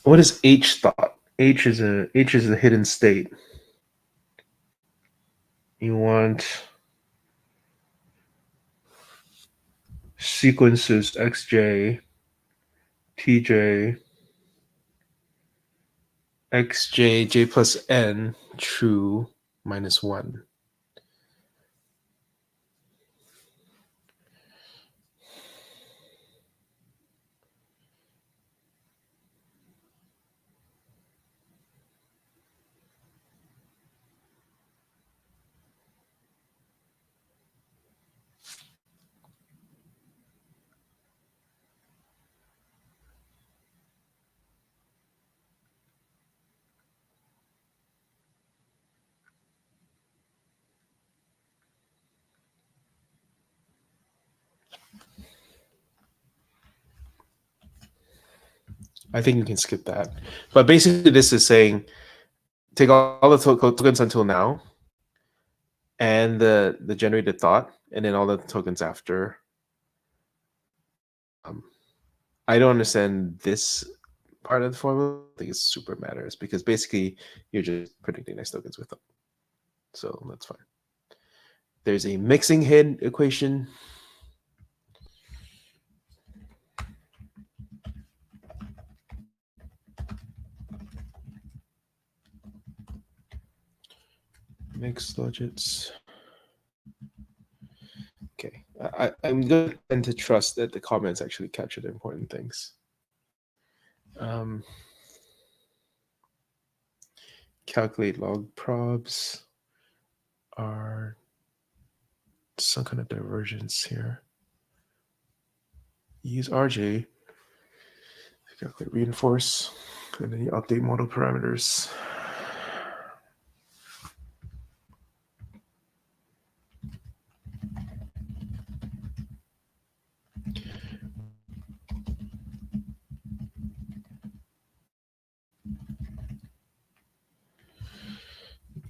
What is H thought? H is a hidden state. You want sequences xj, tj, xj, j plus n, true, -1. I think you can skip that. But basically, this is saying take all the tokens until now and the generated thought, and then all the tokens after. I don't understand this part of the formula. I think it super matters because basically you're just predicting next tokens with them. So that's fine. There's a mixing head equation. Mixed logits. Okay, I'm going to tend to trust that the comments actually capture the important things. Calculate log probs are some kind of divergence here. Use RJ, calculate reinforce, and then you update model parameters.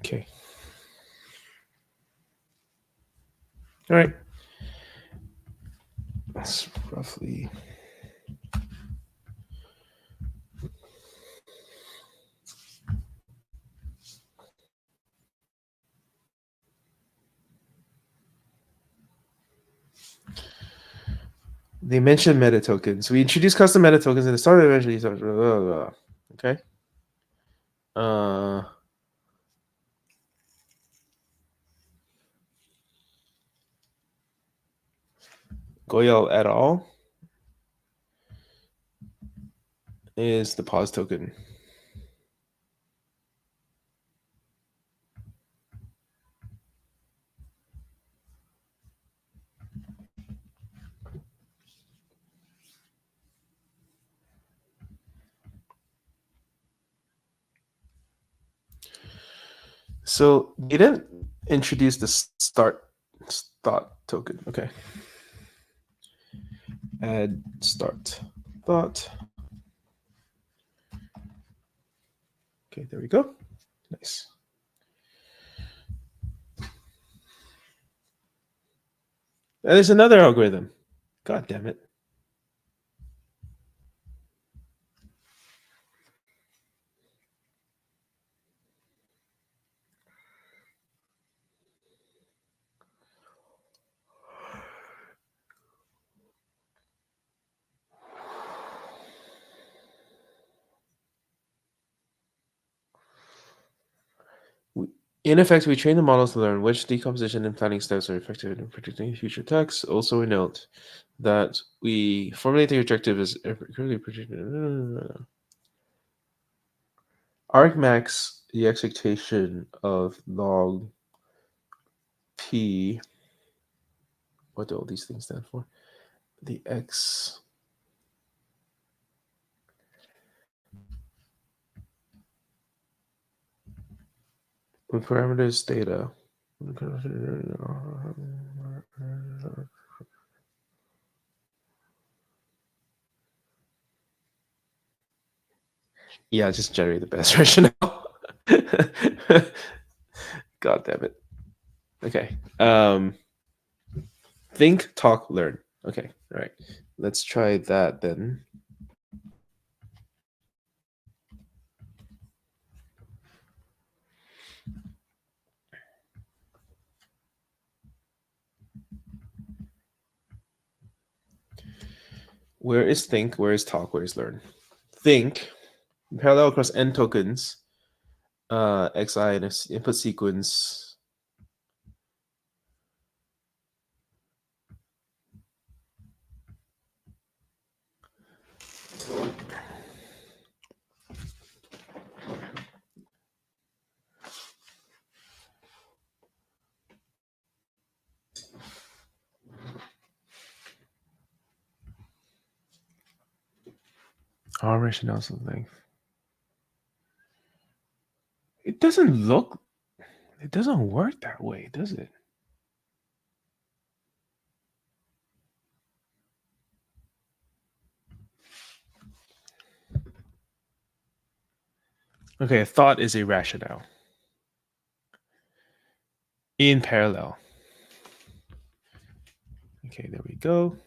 Okay. All right. That's roughly. They mentioned meta tokens. We introduced custom meta tokens and it started eventually. Okay. Goyal et al. Is the pause token. So they didn't introduce the start thought token. Okay. Add start thought. Okay, there we go. Nice. And there's another algorithm. God damn it. In effect, we train the models to learn which decomposition and planning steps are effective in predicting future attacks. Also, we note that we formulate the objective as accurately predicted. argmax the expectation of log p. What do all these things stand for? The x. With parameters data. Yeah, just generate the best rationale. God damn it. Okay. Think, talk, learn. Okay, all right. Let's try that then. Where is think? Where is talk? Where is learn? Think, parallel across n tokens, xi in an input sequence. Our rationale something. It doesn't work that way, does it? Okay, a thought is a rationale in parallel. Okay, there we go.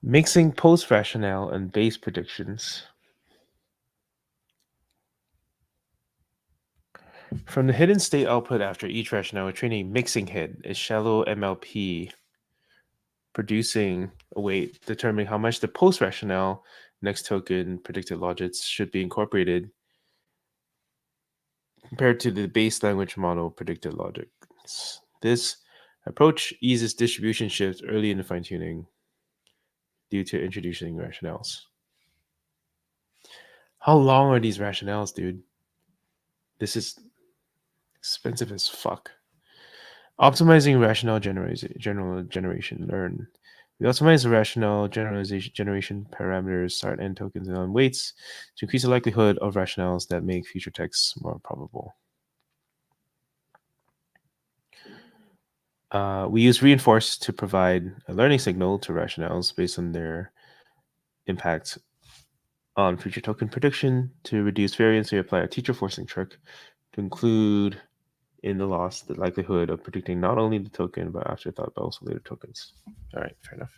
Mixing post rationale and base predictions. From the hidden state output after each rationale, we're training a mixing head, a shallow MLP, producing a weight determining how much the post rationale next token predicted logics should be incorporated compared to the base language model predicted logics. This approach eases distribution shifts early in the fine tuning due to introducing rationales. How long are these rationales, dude? This is expensive as fuck. Optimizing rationale generation. Learn. We optimize the rationale generation parameters, start end tokens, and on weights to increase the likelihood of rationales that make future texts more probable. We use reinforce to provide a learning signal to rationales based on their impact on future token prediction. To reduce variance, we apply a teacher forcing trick to include in the loss the likelihood of predicting not only the token but afterthought but also later tokens. All right, fair enough.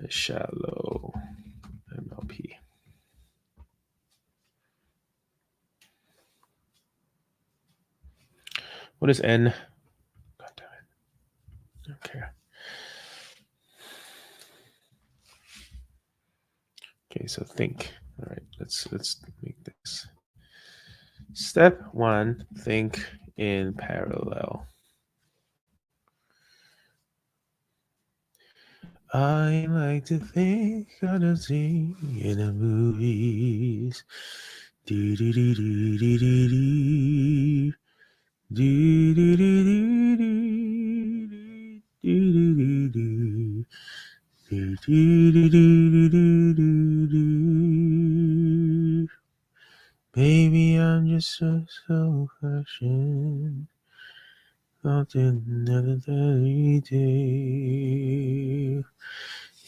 Shallow MLP. What is N? God damn it. Okay. Okay, so think. All right, let's make this. Step 1, think in parallel. I like to think of the scene in the movies. Do do do do do do do. Do do do do do do do do. Do do do do do do do. Baby, I'm just so fashioned. Often another day.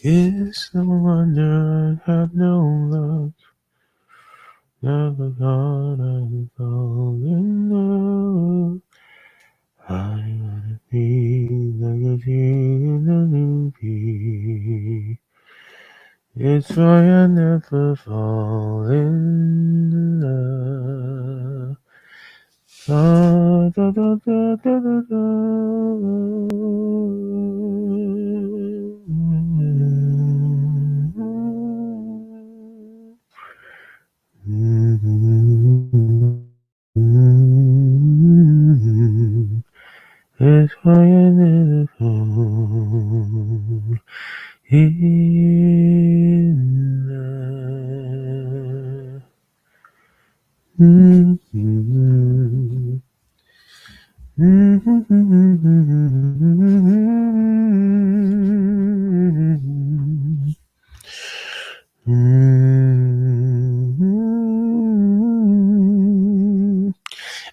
It's no wonder I have no luck. Never thought I'd fall in love. I wanna be like a scene in a movie. It's why I never fall in love. Da, da, da, da, da, da, da. It's why I never fall in love.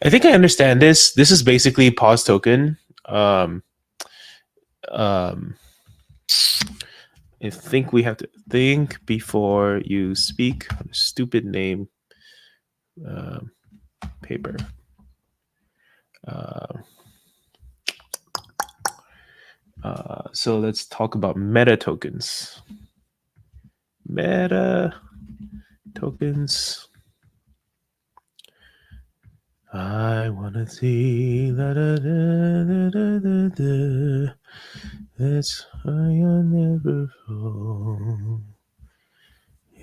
I think I understand this. This is basically pause token. Um, I think we have to think before you speak. Stupid name. Paper. So let's talk about meta tokens. Meta tokens. I wanna see da da da da da da da. That's why I never fall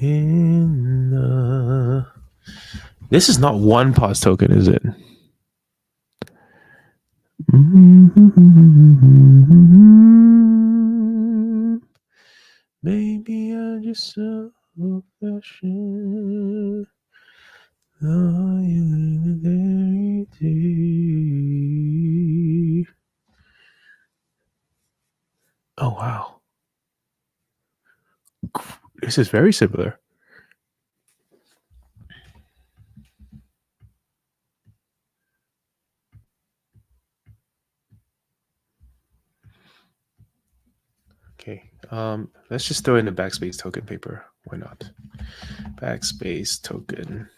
in the. This is not one pause token, is it? Maybe I just so old-fashioned. Oh, you very deep. Oh wow, this is very similar. Okay, let's just throw in the backspace token paper. Why not? Backspace token.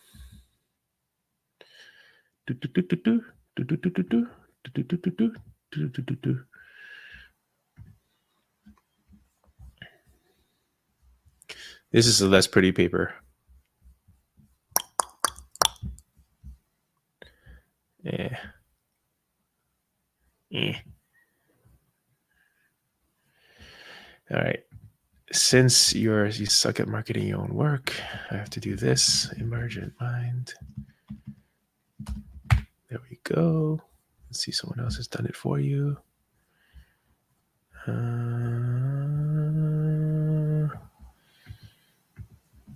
This is a less pretty paper. Yeah. All right. Since you suck at marketing your own work, I have to do this. Emergent mind. There we go. Let's see, someone else has done it for you.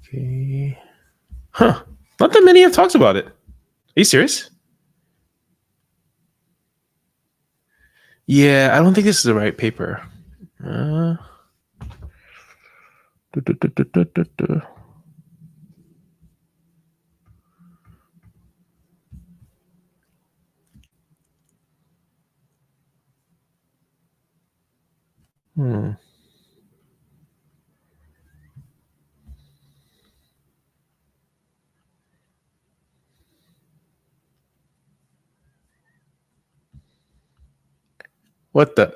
Okay. Huh. Not that many have talked about it. Are you serious? Yeah, I don't think this is the right paper. What the?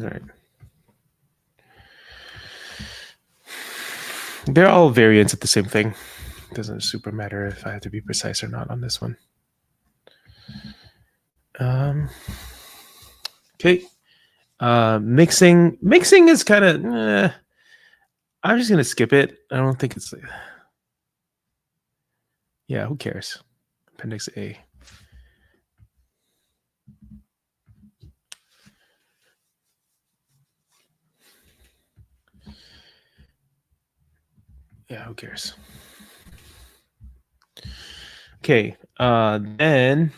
All right. They're all variants of the same thing. Doesn't super matter if I have to be precise or not on this one. Okay. Mixing is kind of. I'm just gonna skip it. I don't think it's. Yeah, who cares? Appendix A. Yeah, who cares? Okay. Then,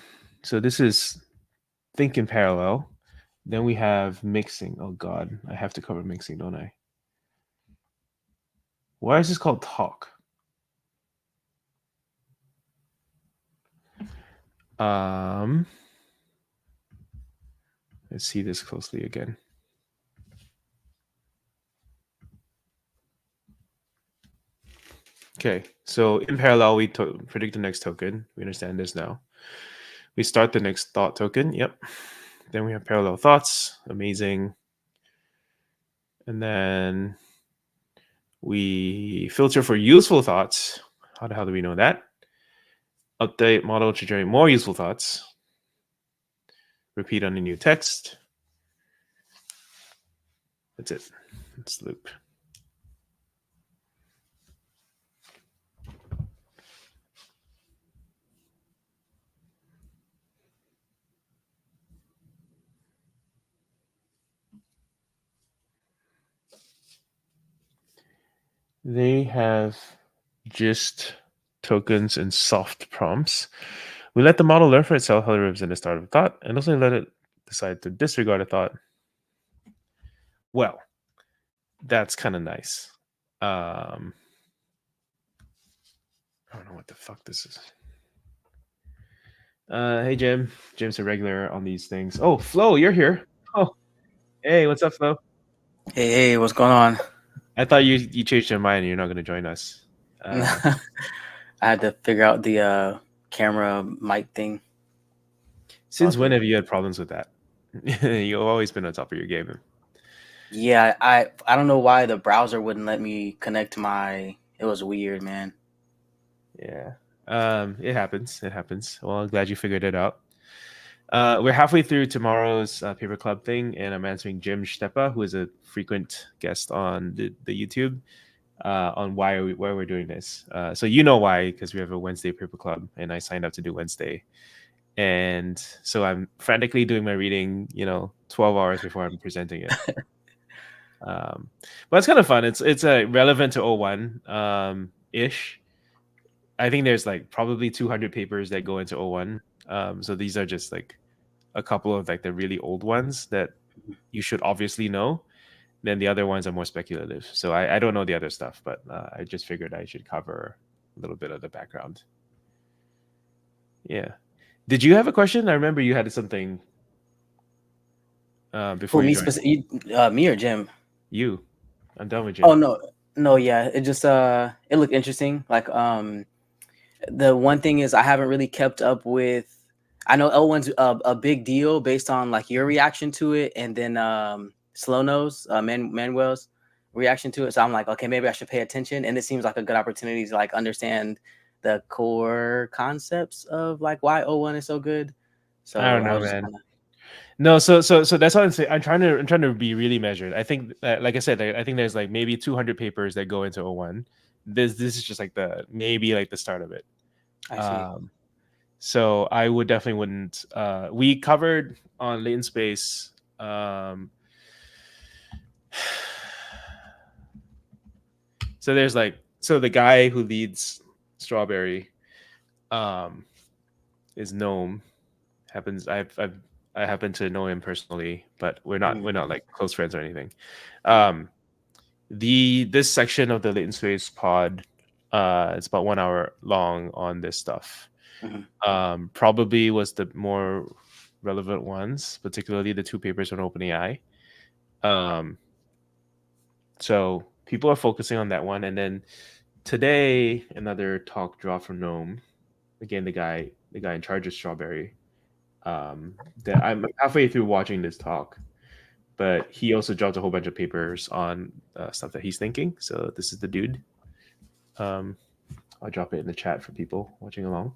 so this is think in parallel. Then we have mixing. Oh God, I have to cover mixing, don't I? Why is this called talk? Let's see this closely again. Okay, so in parallel, we predict the next token. We understand this now. We start the next thought token. Yep. Then we have parallel thoughts. Amazing. And then we filter for useful thoughts. How the hell do we know that? Update model to generate more useful thoughts. Repeat on the new text. That's it. That's the loop. They have just tokens and soft prompts. We let the model learn for itself how to represent the start of a thought, and also let it decide to disregard a thought. Well, that's kind of nice. I don't know what the fuck this is. Hey Jim. Jim's a regular on these things. Oh, Flo, you're here. Oh, hey, what's up, Flo? Hey, what's going on? I thought you changed your mind and you're not going to join us. I had to figure out the camera mic thing. Since when have you had problems with that? You've always been on top of your game. Yeah, I don't know why the browser wouldn't let me connect to my. It was weird, man. Yeah. It happens. It happens. Well, I'm glad you figured it out. We're halfway through tomorrow's paper club thing, and I'm answering Jim Stepa, who is a frequent guest on the YouTube, on why we're doing this. So you know why, because we have a Wednesday paper club, and I signed up to do Wednesday, and so I'm frantically doing my reading, 12 hours before I'm presenting it. But it's kind of fun. It's relevant to O1 ish. I think there's like probably 200 papers that go into O1. So these are just like a couple of like the really old ones that you should obviously know. Then the other ones are more speculative. So I don't know the other stuff, but I just figured I should cover a little bit of the background. Yeah. Did you have a question? I remember you had something before Who, you me joined. me or Jim? You. I'm done with Oh Jim. no, yeah. It just it looked interesting. Like the one thing is I haven't really kept up with. I know L1's a big deal based on like your reaction to it, and then Slow Nose, Manuel's reaction to it. So I'm like, okay, maybe I should pay attention. And it seems like a good opportunity to like understand the core concepts of like why O1 is so good. So I don't I know, was just man. kind of. No, so that's what I'm saying. I'm trying to be really measured. I think like I said, I think there's like maybe 200 papers that go into O1. This is just like the start of it. I see. Um, so I would definitely wouldn't. We covered on latent space. So there's the guy who leads Strawberry, is Gnome. I happen to know him personally, but we're not like close friends or anything. This section of the latent space pod, it's about 1 hour long on this stuff. Probably was the more relevant ones, particularly the two papers on OpenAI. So people are focusing on that one, and then today another talk dropped from Gnome. Again, the guy in charge of Strawberry. That I'm halfway through watching this talk, but he also dropped a whole bunch of papers on stuff that he's thinking. So this is the dude. I'll drop it in the chat for people watching along.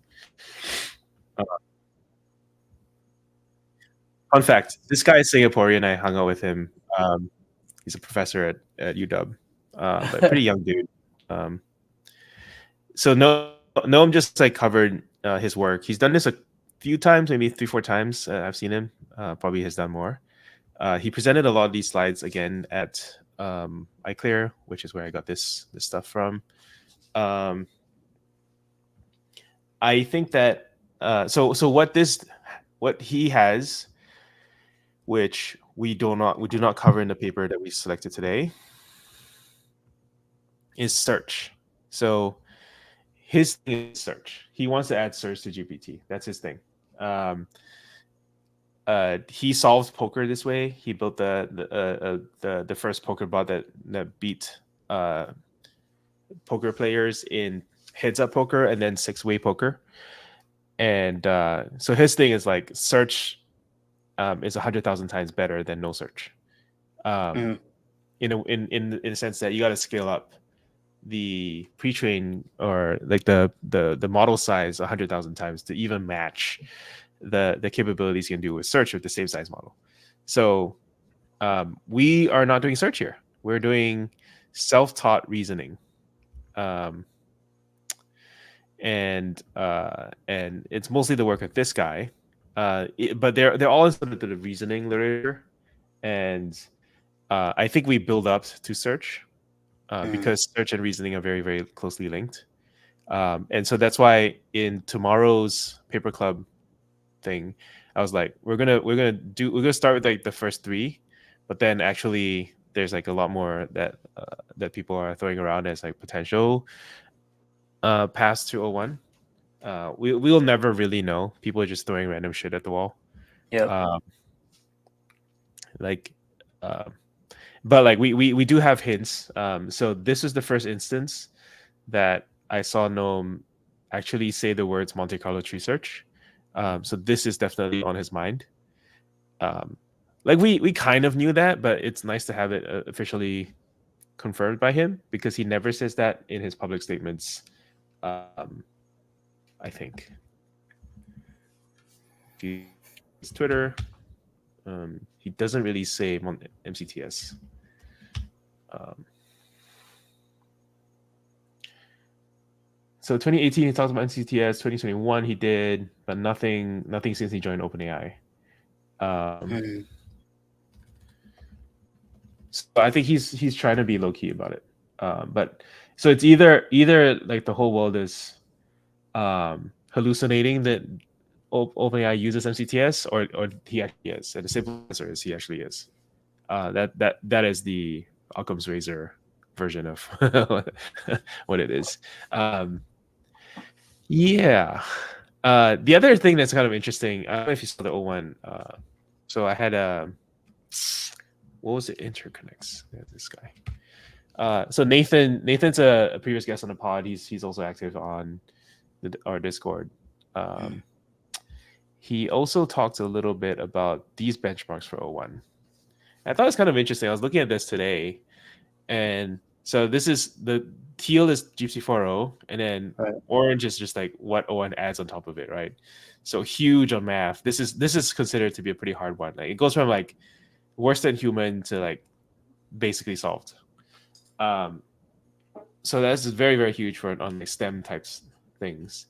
Fun fact: this guy is Singaporean. I hung out with him. He's a professor at UW, but pretty young dude. So no, I'm just like covered his work. He's done this a few times, maybe 3-4 times. I've seen him. Probably has done more. He presented a lot of these slides again at iClear, which is where I got this stuff from. I think that so what he has, which we do not cover in the paper that we selected today, is search. So his thing is search. He wants to add search to GPT. That's his thing. He solves poker this way. He built the first poker bot that beat poker players in heads-up poker and then six-way poker. And so his thing is like search is 100,000 times better than no search. Mhm. In a sense that you got to scale up the pre-train or like the model size 100,000 times to even match the capabilities you can do with search with the same size model. So we are not doing search here. We're doing self-taught reasoning. And it's mostly the work of this guy. But they're all in sort of the reasoning literature. And I think we build up to search because search and reasoning are very, very closely linked. And so that's why in tomorrow's paper club thing, I was like, we're gonna start with like the first three, but then actually there's like a lot more that people are throwing around as like potential paths to O1. We'll never really know. People are just throwing random shit at the wall. Yep. Like but like we do have hints. So this is the first instance that I saw Noam actually say the words Monte Carlo tree search. So this is definitely on his mind. Like we kind of knew that, but it's nice to have it officially confirmed by him because he never says that in his public statements. I think. His Twitter, he doesn't really say MCTS. So 2018 he talks about MCTS. 2021 he did, but nothing since he joined OpenAI. So I think he's trying to be low key about it. But so it's either like the whole world is hallucinating that OpenAI uses MCTS, or he actually is. And the simple answer is he actually is. That is the Occam's razor version of what it is. Yeah. The other thing that's kind of interesting, I don't know if you saw the O1. So I had what was it? Interconnects. Yeah, this guy. So Nathan's a previous guest on the pod. He's also active on our Discord. He also talked a little bit about these benchmarks for O1. I thought it was kind of interesting. I was looking at this today, and so this is the teal is GPT-4o, and then orange is just like what O1 adds on top of it, right? So huge on math. This is considered to be a pretty hard one. Like it goes from like worse than human to like basically solved. So that's very, very huge for on like STEM types things.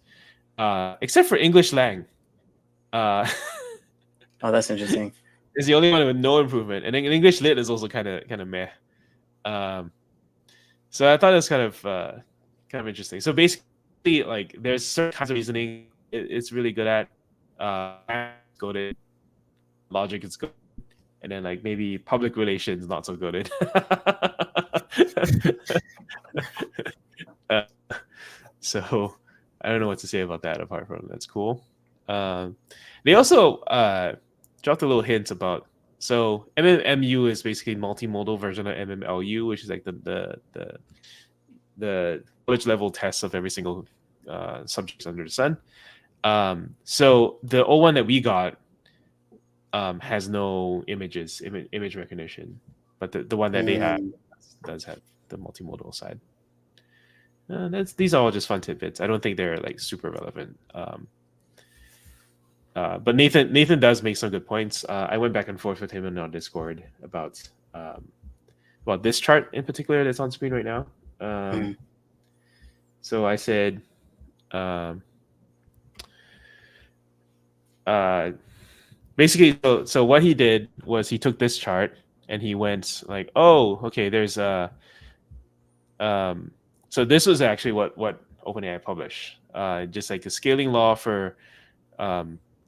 Except for English lang. Oh, that's interesting. It's the only one with no improvement, and then English lit is also kind of meh. So I thought it was kind of interesting. So basically, like there's certain kinds of reasoning it's really good at. Good, logic is good, and then like maybe public relations not so good at. So I don't know what to say about that apart from that's cool. They also dropped a little hint about, so MMMU is basically multimodal version of MMLU, which is like the college level tests of every single subject under the sun. So the O1 that we got has no image recognition, but the one that they have does have the multimodal side. These are all just fun tidbits. I don't think they're like super relevant. But Nathan does make some good points. I went back and forth with him on Discord about this chart in particular that's on screen right now. So I said, basically, so what he did was he took this chart and he went like, oh, okay, there's so this was actually what OpenAI published, just like a scaling law for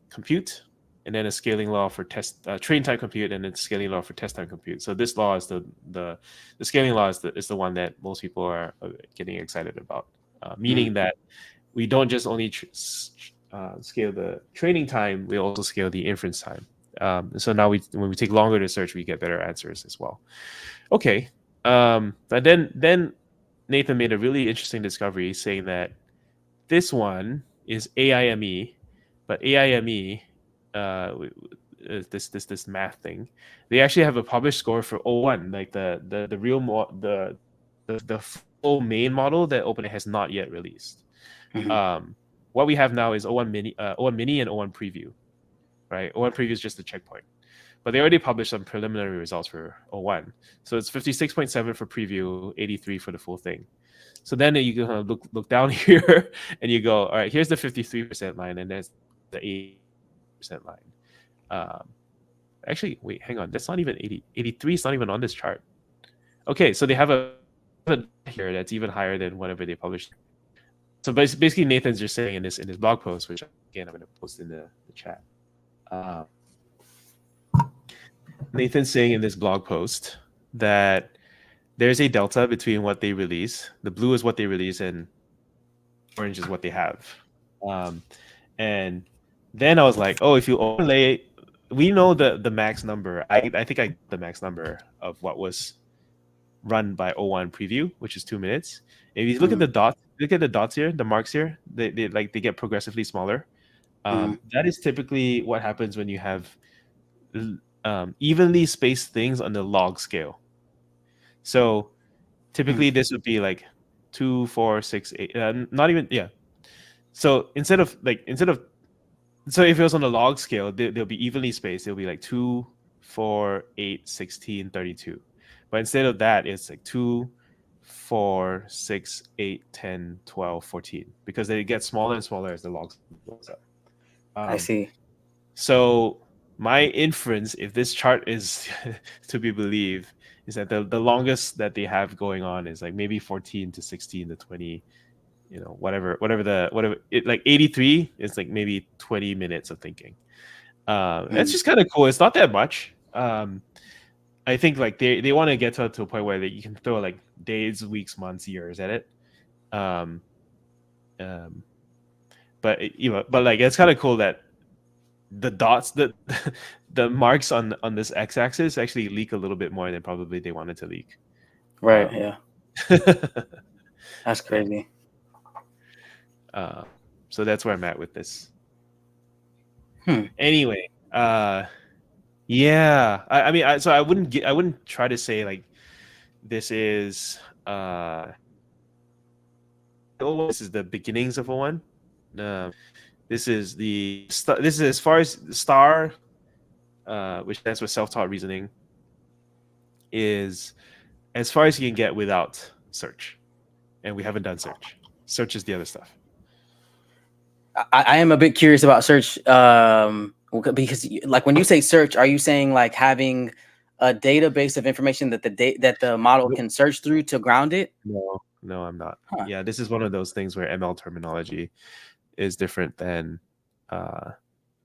compute, and then a scaling law for train time compute, and then scaling law for test time compute. So this law is the scaling law is the one that most people are getting excited about, meaning that we don't just only scale the training time, we also scale the inference time. So now when we take longer to search, we get better answers as well. Okay, but then Nathan made a really interesting discovery saying that this one is AIME, but AIME, this math thing, they actually have a published score for O1, like the real the full main model that OpenAI has not yet released. Mhm. What we have now is O1 mini and O1 preview, right? O1 preview is just the checkpoint, but they already published some preliminary results for O1. So it's 56.7 for preview, 83 for the full thing. So then you can kind of look down here and you go, all right, here's the 53% line, and there's the 80% line. Actually, wait, hang on. That's not even 80. 83 is not even on this chart. Okay, so they have a here that's even higher than whatever they published. So basically, Nathan's just saying in this blog post, which again I'm going to post in the chat. Nathan's saying in this blog post that there's a delta between what they release. The blue is what they release, and orange is what they have. And then I was like, oh, if you overlay, we know the max number. I think I got the max number of what was run by O1 preview, which is 2 minutes. If you look at the dots, here, the marks here, they get progressively smaller. That is typically what happens when you have evenly spaced things on the log scale. So typically this would be like 2, 4, 6, 8. Not even, yeah. So instead of so if it was on the log scale, they'll be evenly spaced. They'll be like 2, 4, 8, 16, 32. But instead of that, it's like 2, 4, 6, 8, 10, 12, 14, because they get smaller and smaller as the log goes up. I see. So my inference, if this chart is to be believed, is that the longest that they have going on is like maybe 14 to 16 to 20, whatever it, like 83 is like maybe 20 minutes of thinking. That's just kind of cool. It's not that much. I think like they want to get to a point where you can throw like days, weeks, months, years at it. But like it's kind of cool that the dots, the marks on this x-axis actually leak a little bit more than probably they wanted to leak. Right. Yeah. That's crazy. So that's where I'm at with this. Anyway, yeah. I mean, I wouldn't try to say like this is this is the beginnings of O1. This is as far as STAR, which stands for self-taught reasoning, is as far as you can get without search, and we haven't done search. Search is the other stuff. I am a bit curious about search, because like when you say search, are you saying like having a database of information that the model can search through to ground it? No, I'm not. Yeah, this is one of those things where ML terminology is different than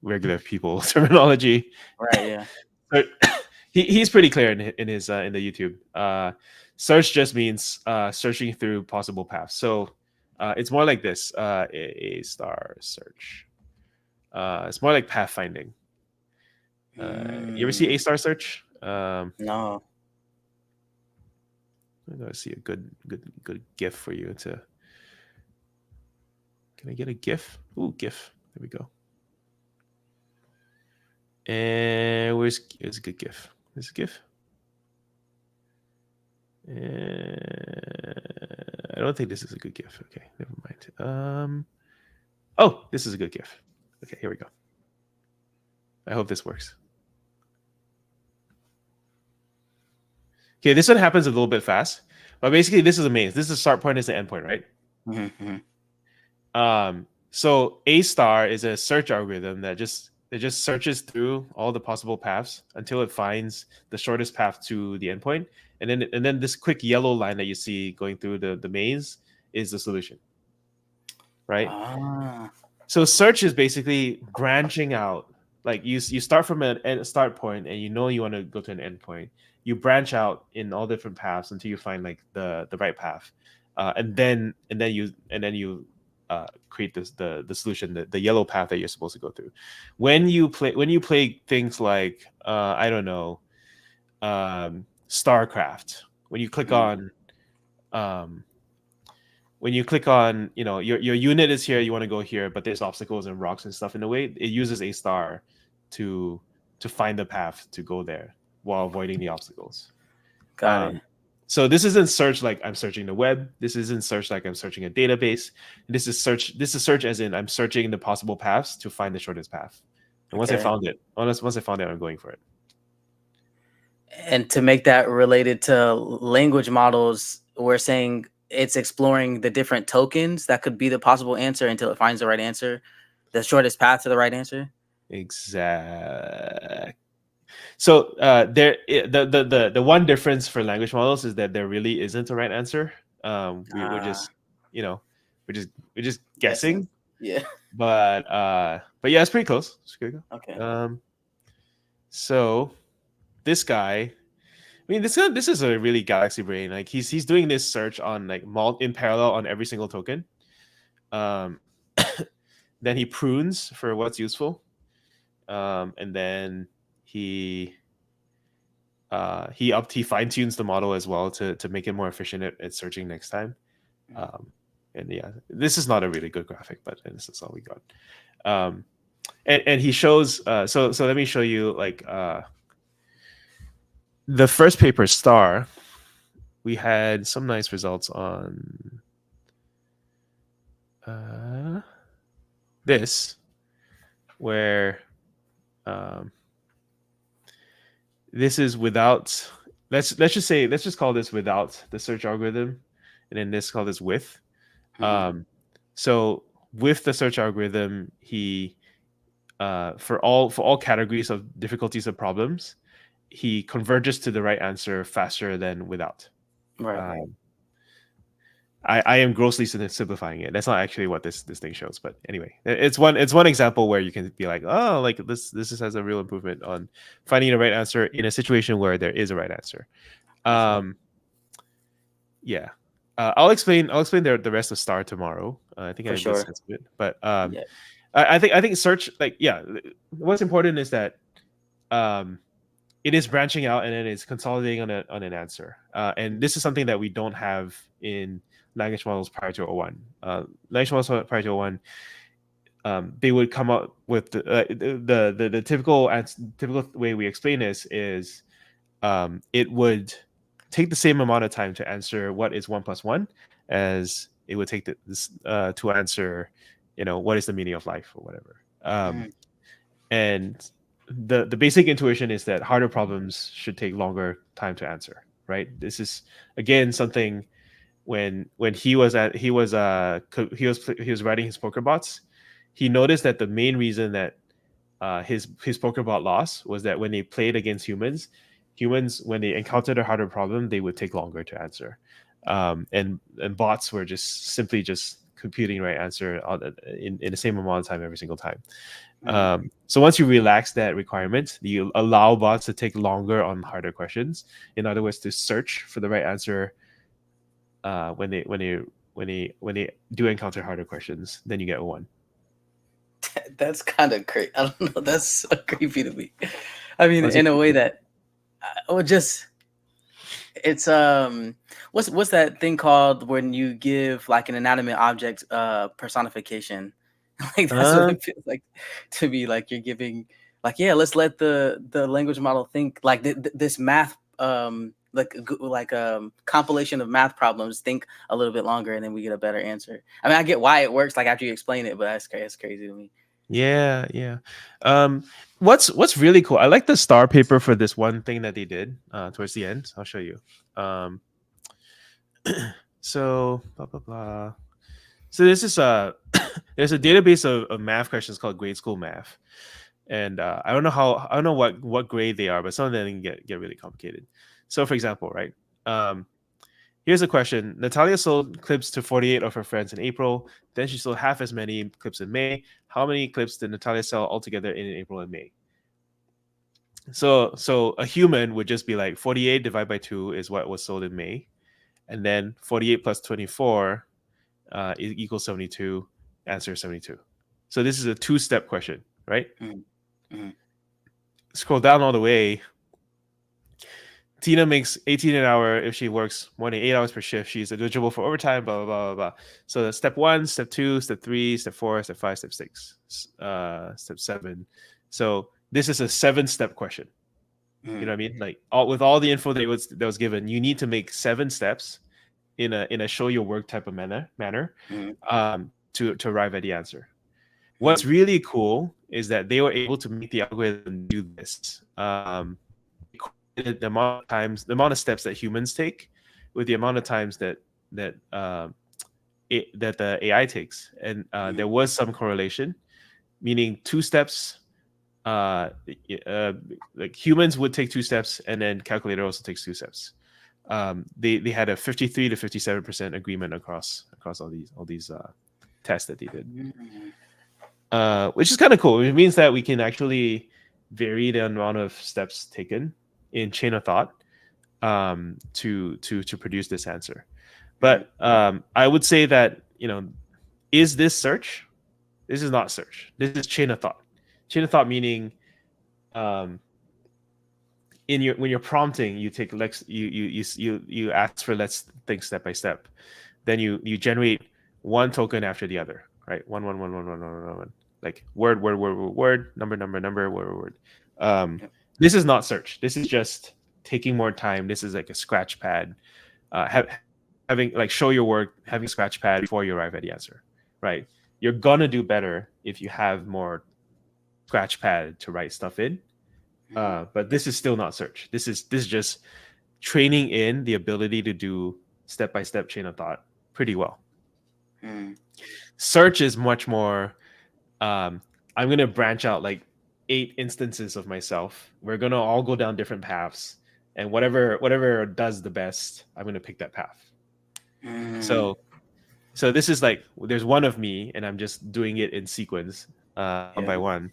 regular people terminology. Right. Yeah. But he's pretty clear in his in the YouTube. Search just means searching through possible paths. So it's more like this: V-STaR search. It's more like pathfinding. You ever see V-STaR search? No. I'm gonna see a good GIF for you to. Can I get a GIF? Ooh, GIF. There we go. And where's a good GIF? There's a GIF. I don't think this is a good GIF. Okay, never mind. Oh, this is a good GIF. Okay, here we go. I hope this works. Okay, this one happens a little bit fast, but basically this is a maze. This is a start point, is the end point, right? So V-STaR is a search algorithm that just searches through all the possible paths until it finds the shortest path to the endpoint, and then this quick yellow line that you see going through the maze is the solution, right? So search is basically branching out. Like you start from a start point, and you want to go to an endpoint. You branch out in all different paths until you find like the right path, and then you create the solution, the yellow path that you're supposed to go through. When you play things like I don't know, StarCraft, when you click on when you click on, your unit is here, you want to go here, but there's obstacles and rocks and stuff in the way, it uses a star to find the path to go there while avoiding the obstacles. Got it. So this isn't search like I'm searching the web. This isn't search like I'm searching a database. This is search as in I'm searching the possible paths to find the shortest path. And once I Okay. found it, I'm going for it. And to make that related to language models, we're saying it's exploring the different tokens that could be the possible answer until it finds the right answer, the shortest path to the right answer. Exact. So the one difference for language models is that there really isn't a right answer. We're just we're just guessing. Yeah. But yeah, it's pretty close. It's pretty good. Okay. So this guy, I mean, this is a really galaxy brain. Like he's doing this search on like in parallel on every single token. Then he prunes for what's useful, and then he fine tunes the model as well to make it more efficient at searching next time. And yeah, this is not a really good graphic, but this is all we got. And he shows. So let me show you like the first paper, Star. We had some nice results on this, where this is without. Let's just call this without the search algorithm, and then this call this with. So with the search algorithm, he for all categories of difficulties of problems, he converges to the right answer faster than without. Right. I am grossly simplifying it. That's not actually what this thing shows, but anyway, it's one example where you can be like, oh, like this has a real improvement on finding the right answer in a situation where there is a right answer. Yeah. I'll explain the rest of Star tomorrow. I think I did sense of it, but I think search, like, yeah, what's important is that it is branching out and then it's consolidating on an answer. And this is something that we don't have in language models prior to 01. Language models prior to 01, they would come up with the typical way we explain this is it would take the same amount of time to answer what is 1 + 1 as it would take to answer, what is the meaning of life or whatever. And the basic intuition is that harder problems should take longer time to answer, right? This is again something when he was writing his poker bots, he noticed that the main reason that his poker bot lost was that when they played against humans, when they encountered a harder problem, they would take longer to answer, and bots were simply computing right answer in the same amount of time every single time. So once you relax that requirement, you allow bots to take longer on harder questions. In other words, to search for the right answer when they do encounter harder questions, then you get 1. That's kind of crazy. I don't know. That's so creepy to me. I mean, in a way that, it's what's that thing called when you give like an inanimate object personification? Like that's what it feels like to me. Like you're giving, like, yeah, let's let the language model think like this math like compilation of math problems think a little bit longer, and then we get a better answer. I mean, I get why it works like after you explain it, but that's crazy to me. Yeah. What's really cool, I like the Star paper for this one thing that they did towards the end. I'll show you. So blah blah blah. So this is there's a database of math questions called Grade School Math, and I don't know what grade they are, but some of them can get really complicated. So for example, right, here's a question: Natalia sold clips to 48 of her friends in April. Then she sold half as many clips in May. How many clips did Natalia sell altogether in April and May? So a human would just be like 48 divided by 2 is what was sold in May, and then 48 plus 24 equals 72. Answer 72. So this is a 2-step question, right? Scroll down all the way. Tina makes 18 an hour if she works more than 8 hours per shift. She's eligible for overtime, blah, blah, blah, blah, blah. So step 1, step 2, step 3, step 4, step 5, step 6, step 7. So this is a 7-step question. You know what I mean? Like with all the info that was given, you need to make 7 steps in a show your work type of manner to arrive at the answer. What's really cool is that they were able to make the algorithm do this. The amount of steps that humans take with the amount of times that the AI takes, and there was some correlation, meaning 2 steps. Like humans would take 2 steps, and then calculator also takes 2 steps. They had a 53 to 57% agreement across all these tests that they did, which is kind of cool. It means that we can actually vary the amount of steps taken in chain of thought to produce this answer. But I would say that, is this search? This is not search. This is chain of thought. Chain of thought meaning when you're prompting, you take you ask for let's think step by step. Then you generate one token after the other, right? One, like word, number, word. This is not search. This is just taking more time. This is like a scratch pad. Having like show your work, having a scratch pad before you arrive at the answer, right? You're gonna do better if you have more scratch pad to write stuff in. But this is still not search. This is just training in the ability to do step-by-step chain of thought pretty well. Search is much more, I'm going to branch out like 8 instances of myself. We're going to all go down different paths, and whatever does the best, I'm going to pick that path. So this is like, there's one of me, and I'm just doing it in sequence one by one.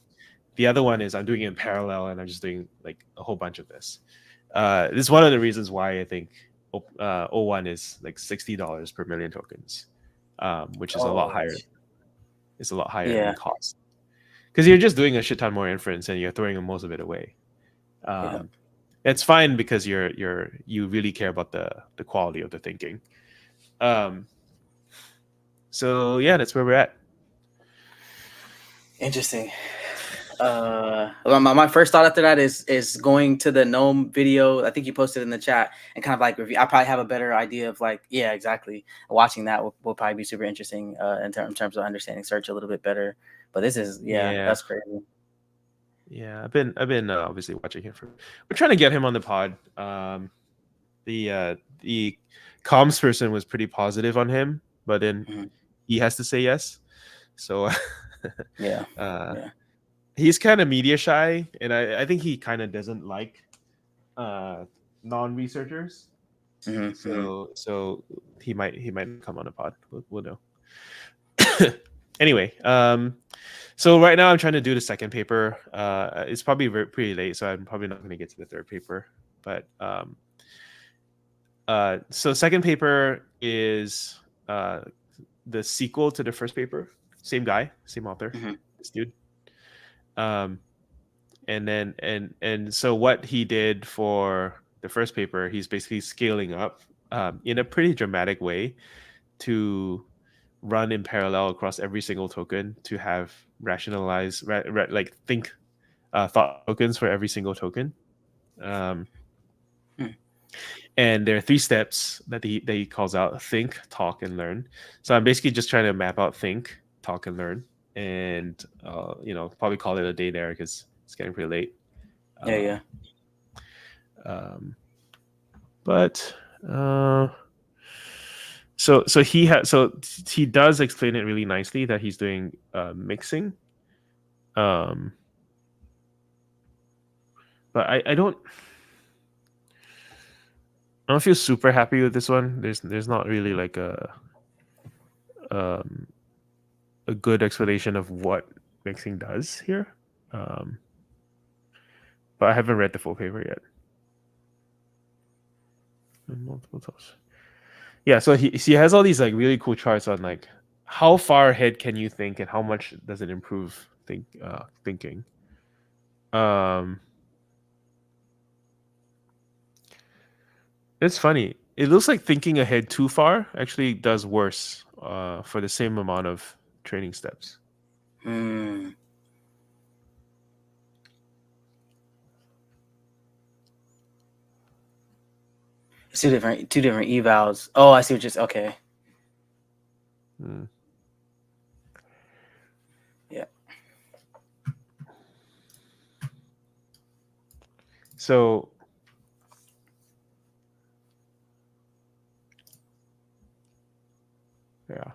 The other one is I'm doing it in parallel, and I'm just doing like a whole bunch of this. This is one of the reasons why I think O1 is like $60 per million tokens, which is a lot higher. It's a lot higher in cost because you're just doing a shit ton more inference and you're throwing most of it away. It's fine because you really care about the quality of the thinking. So yeah, that's where we're at. Interesting. My first thought after that is going to the GNOME video. I think you posted in the chat and kind of like review. I probably have a better idea of like, yeah, exactly. Watching that will probably be super interesting in terms of understanding search a little bit better. But this is that's crazy. Yeah, I've been obviously watching him we're trying to get him on the pod. The comms person was pretty positive on him, but then he has to say yes. So he's kind of media shy, and I think he kind of doesn't like non-researchers. So he might come on the pod. We'll know. Anyway, so right now I'm trying to do the second paper. It's probably pretty late, so I'm probably not going to get to the third paper. But so second paper is the sequel to the first paper. Same guy, same author, this dude. And so what he did for the first paper, he's basically scaling up in a pretty dramatic way to run in parallel across every single token to have rationalized like think thought tokens for every single token. And there are 3 steps that he calls out: think, talk, and learn. So I'm basically just trying to map out think, talk, and learn, and probably call it a day there because it's getting pretty late. But so he does explain it really nicely that he's doing mixing. But I don't feel super happy with this one. There's not really like a good explanation of what mixing does here. But I haven't read the full paper yet. Multiple thoughts. Yeah, so he has all these like really cool charts on like how far ahead can you think and how much does it improve thinking. It's funny. It looks like thinking ahead too far actually does worse for the same amount of training steps. Hmm. It's two different evals. Oh, I see what you're okay. Mm. Yeah. So yeah.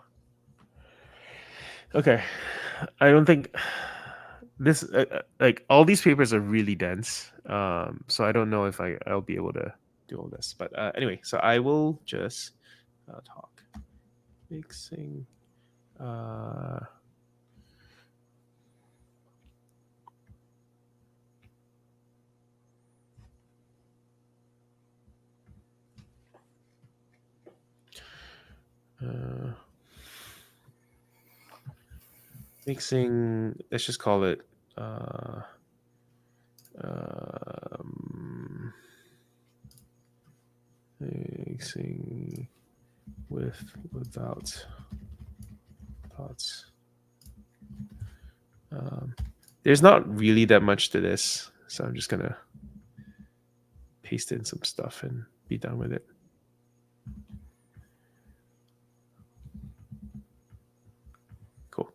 Okay. I don't think this like all these papers are really dense. So I don't know if I'll be able to do all this. But anyway, so I will just talk. Mixing mixing, let's just call it mixing without thoughts. There's not really that much to this, so I'm just gonna paste in some stuff and be done with it. Cool.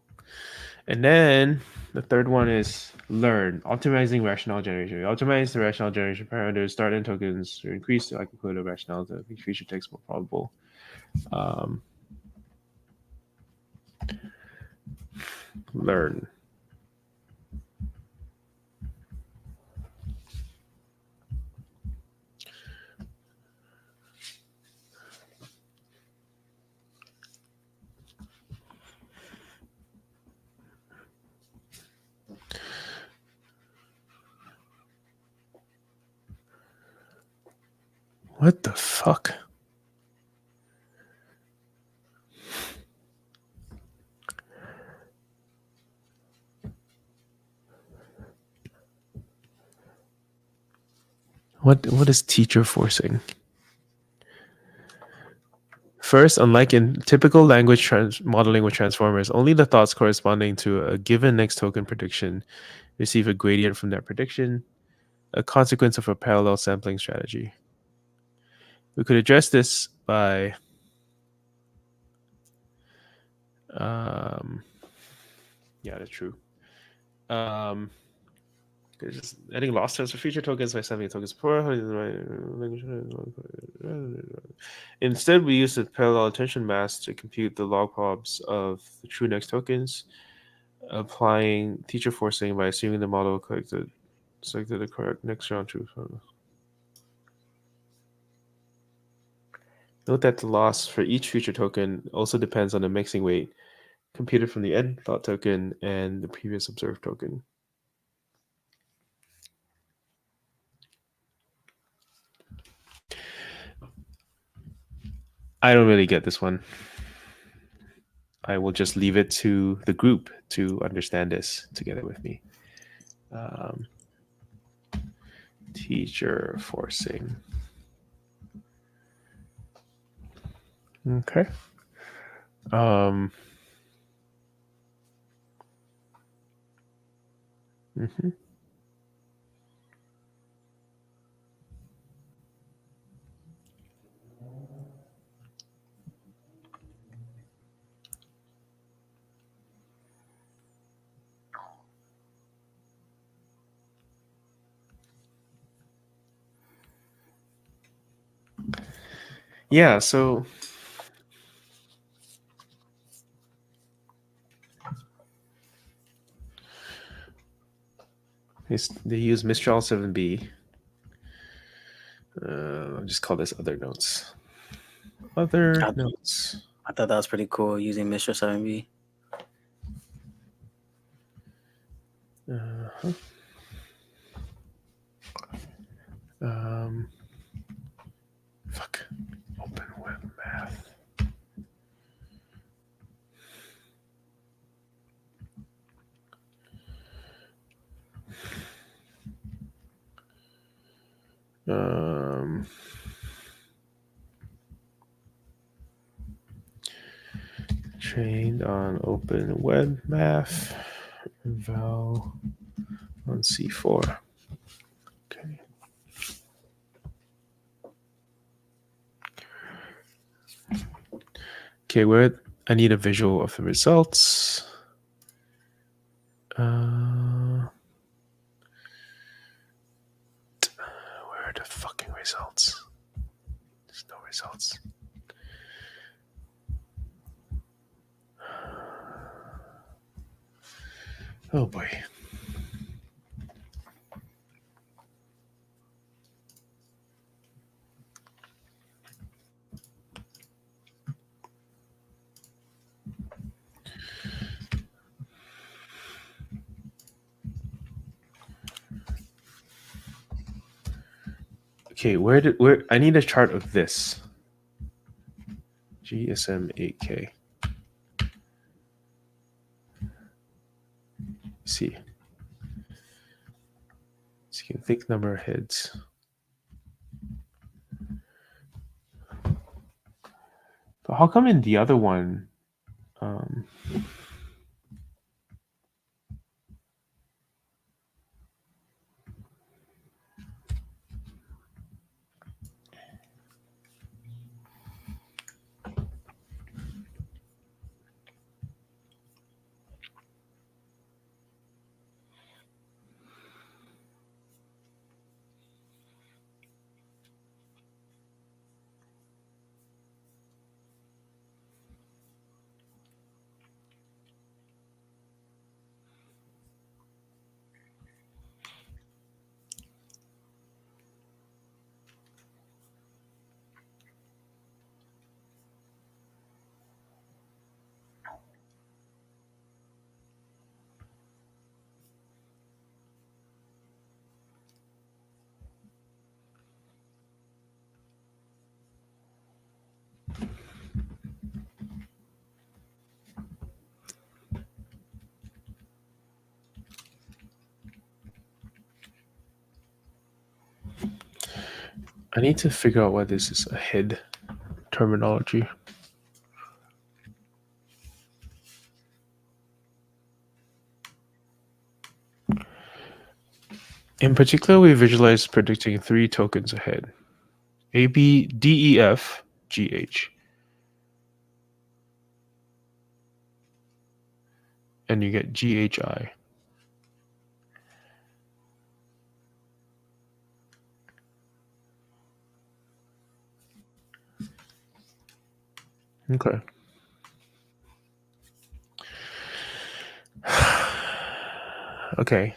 And then the third one is learn, optimizing rationale generation. We optimize the rationale generation parameters, start in tokens to increase the likelihood of rationale to make future text more probable. Learn. What the fuck? What is teacher forcing? First, unlike in typical language modeling with transformers, only the thoughts corresponding to a given next token prediction receive a gradient from that prediction, a consequence of a parallel sampling strategy. We could address this by yeah, that's true. Just adding loss terms for future tokens by sampling tokens per. Instead, we use the parallel attention mask to compute the log probs of the true next tokens, applying teacher forcing by assuming the model selected the correct next round truth. Note that the loss for each future token also depends on the mixing weight computed from the end thought token and the previous observed token. I don't really get this one. I will just leave it to the group to understand this together with me. Teacher forcing. Okay. Mm-hmm. Yeah, so they use Mistral 7B. I'll just call this other notes. Other notes. I thought that was pretty cool using Mistral 7B. Uh-huh. Fuck. Open web math. trained on Open Web Math, val on C4. Okay. Okay, where I need a visual of the results. Where are the fucking results? There's no results. Oh boy. Okay, where I need a chart of this. GSM 8K. See. So you can think number of heads. But how come in the other one? I need to figure out why this is a head terminology. In particular, we visualize predicting 3 tokens ahead. A, B, D, E, F, G, H. And you get G, H, I. Okay. Okay.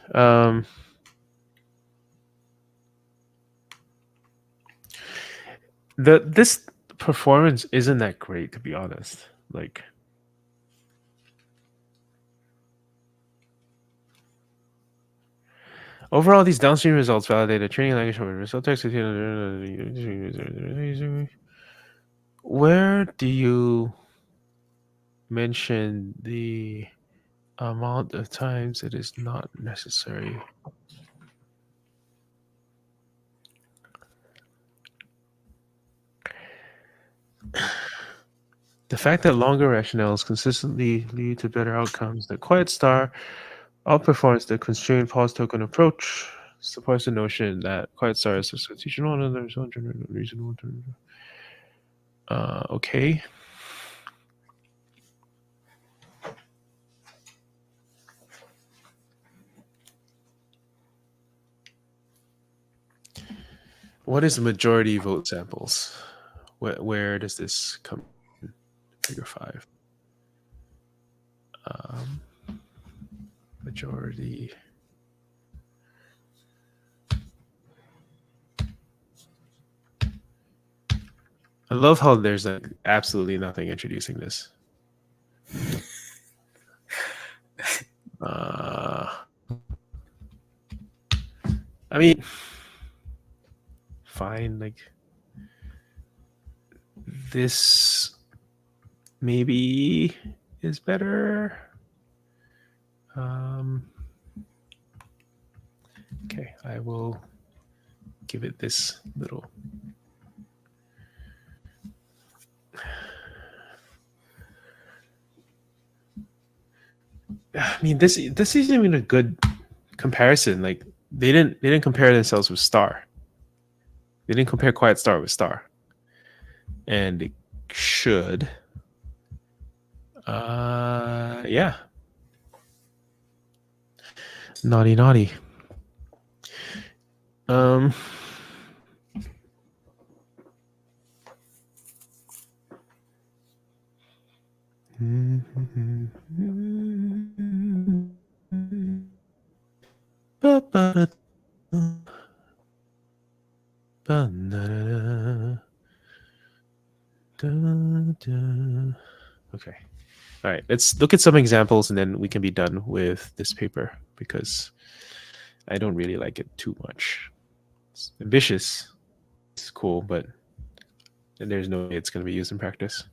This performance isn't that great, to be honest. Like, overall, these downstream results validate a training language from a result text. Where do you mention the amount of times it is not necessary? The fact that longer rationales consistently lead to better outcomes, the Q-STaR outperforms the constrained pause token approach, supports the notion that Q-STaR is substitutional and there's no reasonable. Okay. What is majority vote samples? Where does this come in? Figure 5. Majority. I love how there's like absolutely nothing introducing this. I mean, fine. Like, this maybe is better. Okay, I will give it this little. I mean, this isn't even a good comparison. Like they didn't compare themselves with Star. They didn't compare Quiet Star with Star, and they should. Yeah. Naughty, naughty. Um. Okay. All right. Let's look at some examples and then we can be done with this paper because I don't really like it too much. It's ambitious. It's cool, but there's no way it's going to be used in practice.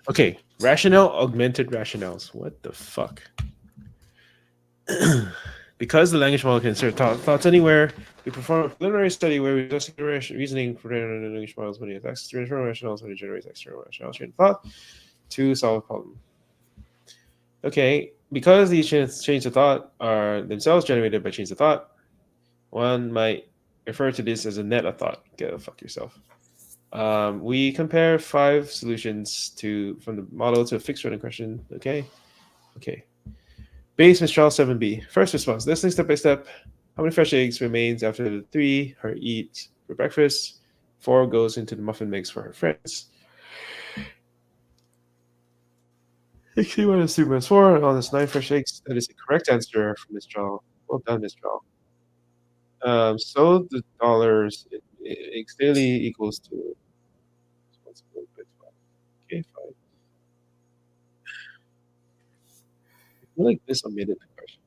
Okay. Rationale augmented rationales. What the fuck? Because the language model can insert thoughts anywhere, we perform a preliminary study where we test reasoning for language models when it affects internal rationales when it generates external rationales train of thought to solve a problem. Okay, because these chains of thought are themselves generated by chains of thought, one might refer to this as a net of thought. Go fuck yourself. We compare 5 solutions from the model to a fixed running question. Okay. Base Mistral 7B. First response. Listening step by step. How many fresh eggs remains after the 3 her eat for breakfast? 4 goes into the muffin mix for her friends. 60 minus 2 minus 4. On this 9 fresh eggs. That is the correct answer from Mistral. Well done, Mistral. So the dollars it clearly equals to. Okay, fine. I feel like this omitted the question.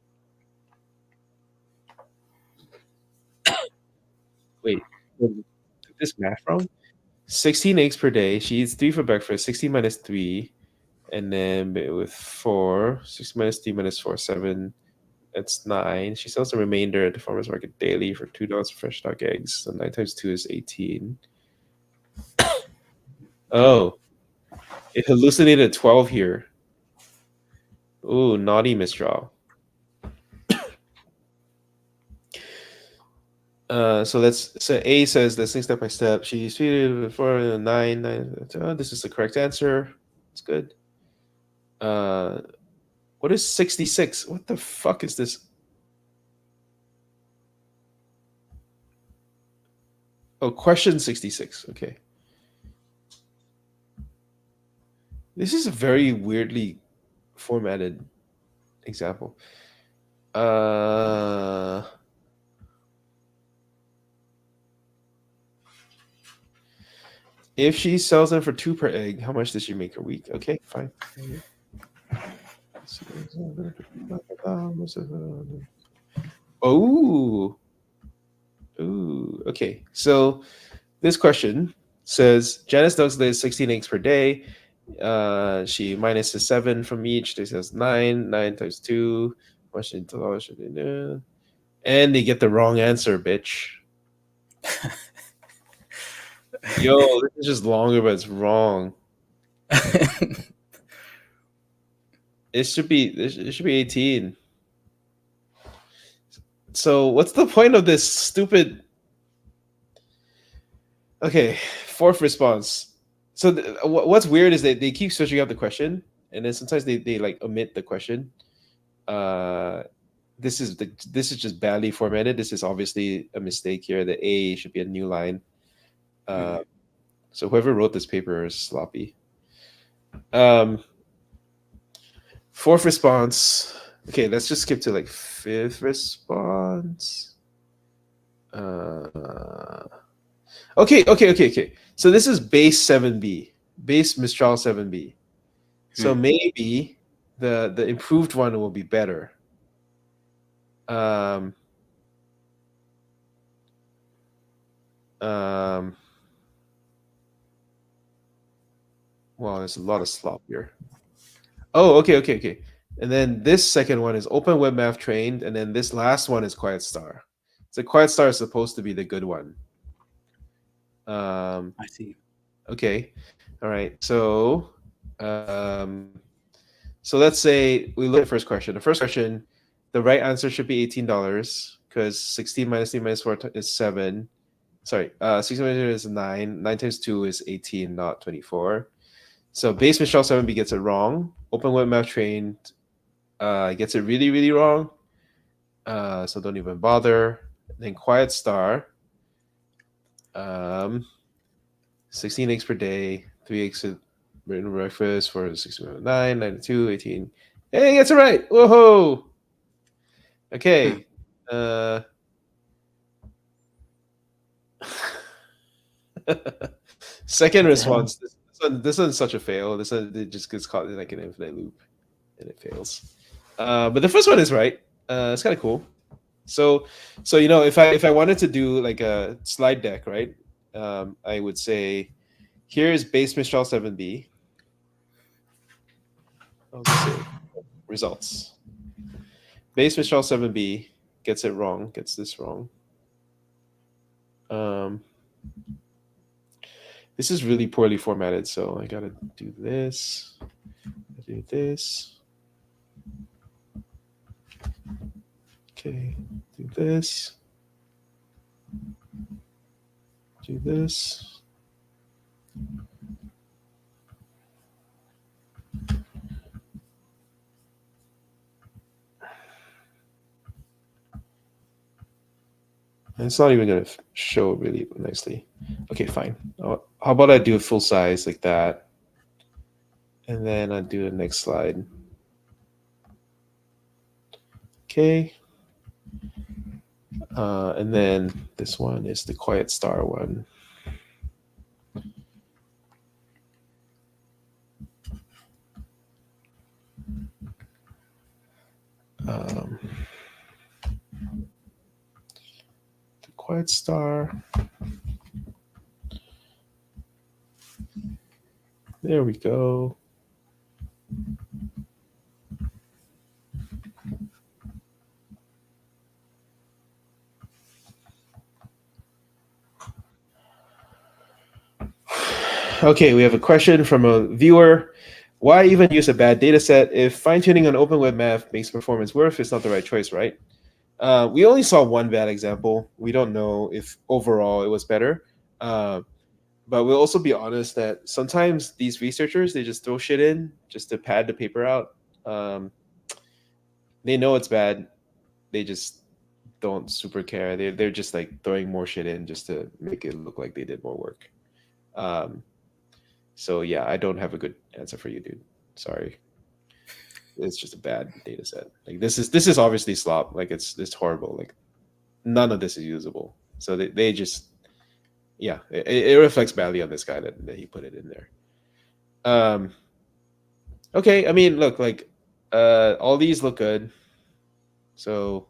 Wait, did this math wrong? 16 eggs per day. She eats 3 for breakfast. 16 minus 3. And then with 4, 6 minus 3 minus 4, 7. That's 9. She sells the remainder at the farmer's market daily for $2 for fresh stock eggs. So 9 times 2 is 18. Oh, it hallucinated 12 here. Ooh, naughty Mistral. So A says listening step by step. She's treated before 9. This is the correct answer. It's good. What is 66? What the fuck is this? Oh, question 66. Okay. This is a very weirdly formatted example. If she sells them for 2 per egg, how much does she make a week? Okay, fine. Oh. Ooh. Okay. So this question says Janice Douglas lays 16 eggs per day. She minuses 7 from each. This has 9. 9 times 2. And they get the wrong answer, bitch. Yo, this is just longer, but it's wrong. It should be 18. So what's the point of this stupid? Okay, 4th response. So what's weird is they keep switching up the question, and then sometimes they like omit the question. This is just badly formatted. This is obviously a mistake here. The A should be a new line. So whoever wrote this paper is sloppy. 4th response. Okay, let's just skip to like 5th response. Okay. So this is base 7B, base Mistral 7B. So maybe the improved one will be better. Well, there's a lot of slop here. Oh, okay. And then this second one is Open Web Math trained, and then this last one is Q-STaR. So Q-STaR is supposed to be the good one. I see. Okay. All right. So let's say we look at the first question. The first question, the right answer should be $18 because 16 minus 3 minus 4 is 7. Sorry, 16 minus 2 is 9. 9 times 2 is 18, not 24. So base Michelle 7B gets it wrong. Open web math trained gets it really, really wrong. So don't even bother. Then quiet star. 16 eggs per day, 3 eggs at breakfast for 69, 92, 18. Hey, gets it right. Whoa. Okay. Second response. This one's such a fail. This one, it just gets caught in like an infinite loop, and it fails. But the first one is right. It's kind of cool. So if I wanted to do like a slide deck, right? I would say, here is base Mistral 7B. I'll just say results. Base Mistral 7B gets it wrong. Gets this wrong. This is really poorly formatted, so I gotta do this. Do this. Okay, do this. Do this. And it's not even gonna show really nicely. Okay, fine. How about I do it full size like that, and then I do the next slide. Okay. And then this one is the quiet star one. The quiet star. There we go. Okay, we have a question from a viewer. Why even use a bad data set if fine-tuning on open web math makes performance worse? It's not the right choice, right? We only saw one bad example. We don't know if overall it was better. But we'll also be honest that sometimes these researchers, they just throw shit in just to pad the paper out. They know it's bad. They just don't super care. They're just like throwing more shit in just to make it look like they did more work. So yeah, I don't have a good answer for you, dude. Sorry. It's just a bad data set. Like this is obviously slop. Like it's horrible. Like none of this is usable. So they just it reflects badly on this guy that he put it in there. Okay, I mean, look, like all these look good. So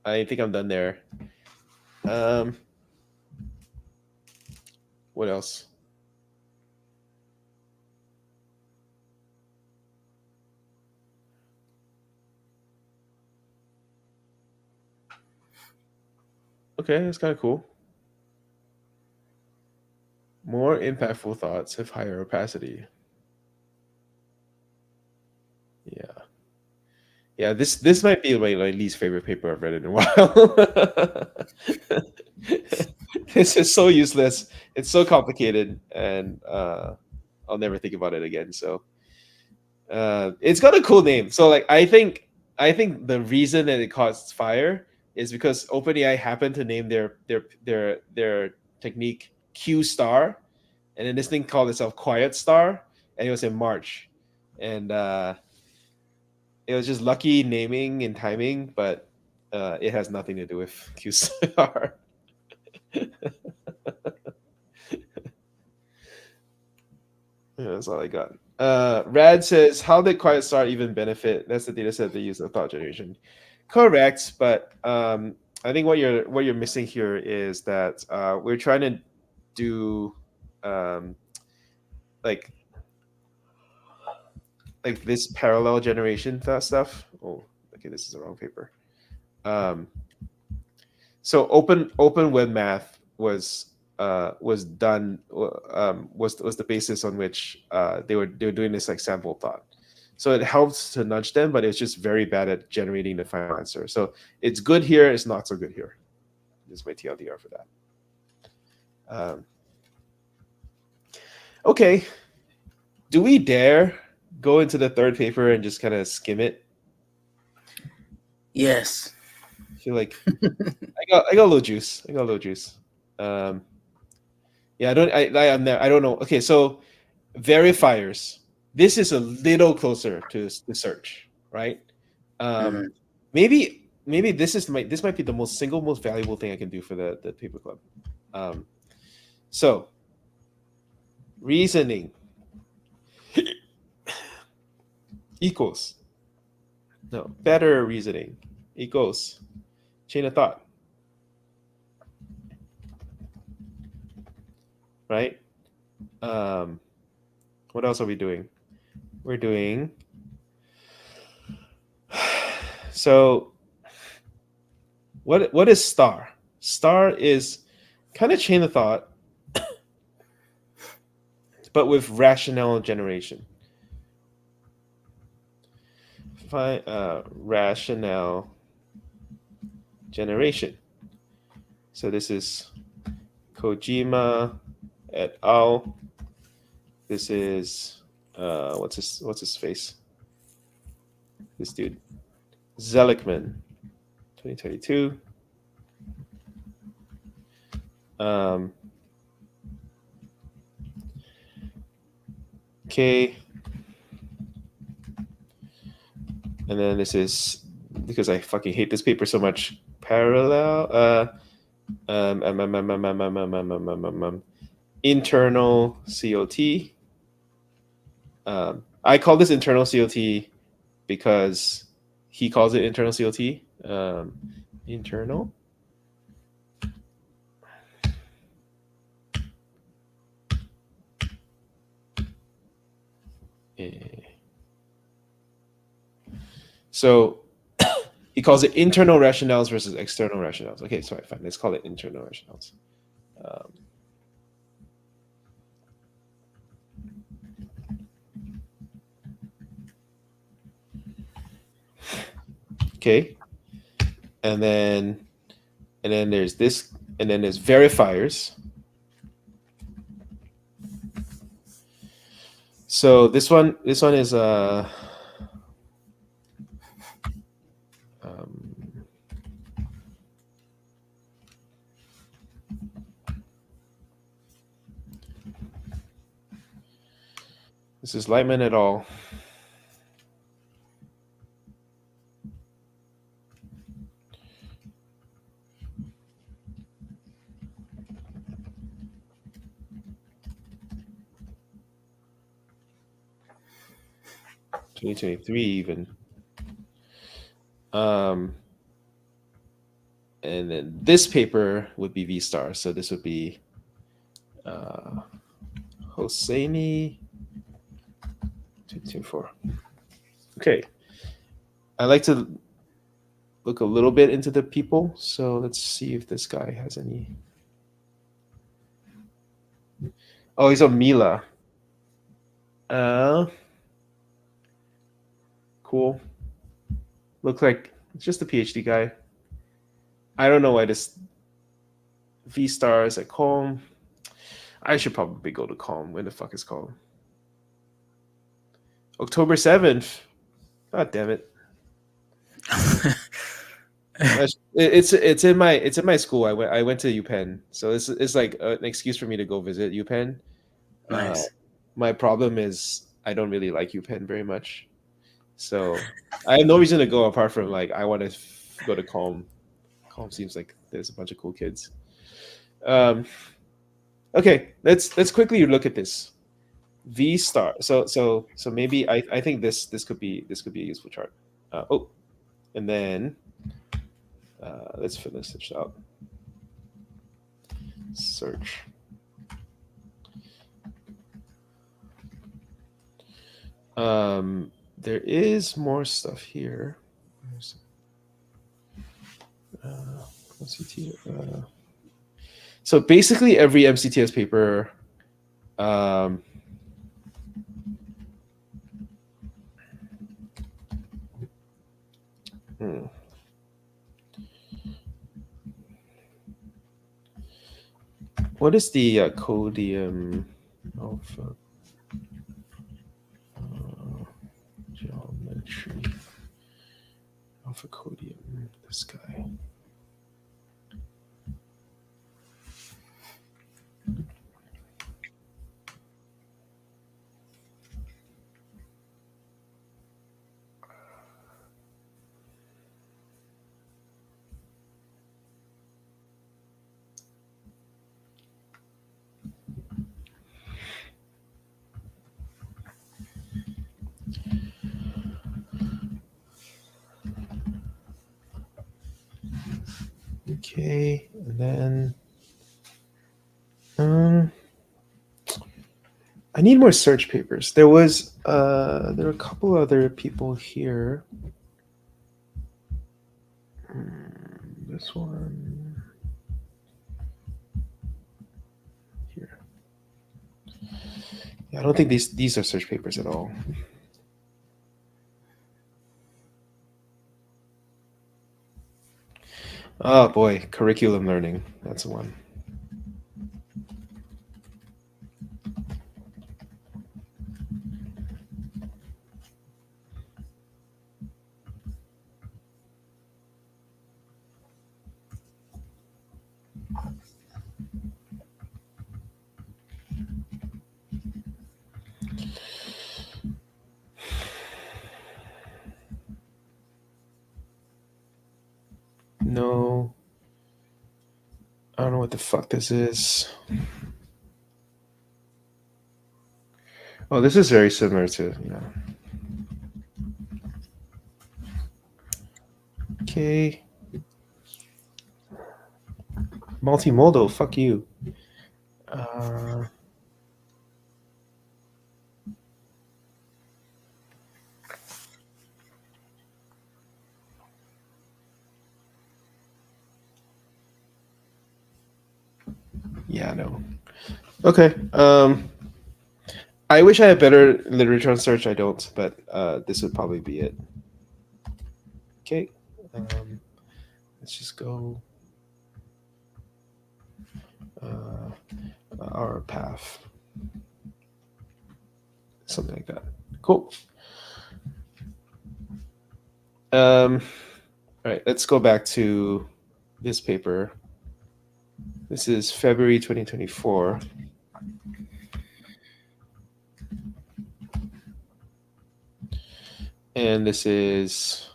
I think I'm done there. What else? Okay, that's kind of cool. More impactful thoughts have higher opacity. Yeah, this might be my least favorite paper I've read in a while. This is so useless. It's so complicated, and I'll never think about it again. So it's got a cool name. So like I think the reason that it caught fire is because OpenAI happened to name their technique Q-STaR, and then this thing called itself Quiet Star, and it was in March, and it was just lucky naming and timing, but it has nothing to do with Q-STAR. That's all I got. Rad says, how did Quiet Star even benefit? That's the data set they use of thought generation. Correct, but I think what you're missing here is that we're trying to do like this parallel generation stuff. Oh, okay, this is the wrong paper. So open web math was was done was the basis on which they were doing this like sample thought. So it helps to nudge them, but it's just very bad at generating the final answer. So it's good here, it's not so good here. This is my TLDR for that. Okay, do we dare go into the third paper and just kind of skim it? Yes. I feel like I got a little juice. I got a little juice. Yeah, I don't know. Okay, so verifiers. This is a little closer to search, right? Mhm. Maybe this might be the most valuable thing I can do for the paper club. So reasoning equals better reasoning equals chain of thought, right? What else are we doing? We're doing so. What is star? Star is kind of chain of thought, but with rationale generation. Rationale generation. So this is Kojima et al. This is what's his face? This dude, Zelikman, 2022. Okay. And then this is, because I fucking hate this paper so much, parallel internal COT. I call this internal COT because he calls it internal COT. Internal. So he calls it internal rationales versus external rationales. Okay, sorry, fine. Let's call it internal rationales. Okay, and then there's this, and then there's verifiers. So this one is this is Lightman et al. (2023) even. And then this paper would be V-STaR. So this would be Hosseini 224. Okay. I like to look a little bit into the people. So let's see if this guy has any. Oh, he's a Mila. Cool. Looks like it's just a PhD guy. I don't know why this V-STaR is at Calm. I should probably go to Calm. When the fuck is Calm? October 7th. God damn it. It's in my school. I went to UPenn, so it's like an excuse for me to go visit UPenn. Nice. My problem is I don't really like UPenn very much, so I have no reason to go apart from like I want to go to Calm. Calm seems like there's a bunch of cool kids. Okay, let's quickly look at this V-STaR. So maybe I think this could be a useful chart. And then let's finish this out. Search. There is more stuff here. Let's see here. So basically every MCTS paper what is the codium alpha geometry alpha codium? This guy. Okay, and then I need more search papers. There were a couple other people here. This one here. Yeah, I don't think these are search papers at all. Oh boy, curriculum learning. That's the one. No. I don't know what the fuck this is. Oh, this is very similar to, Okay. Multimodal, fuck you. Yeah, no. Okay. I wish I had better literature on search. I don't, but this would probably be it. Okay. Let's just go our path. Something like that. Cool. All right, let's go back to this paper. This is February 2024. And this is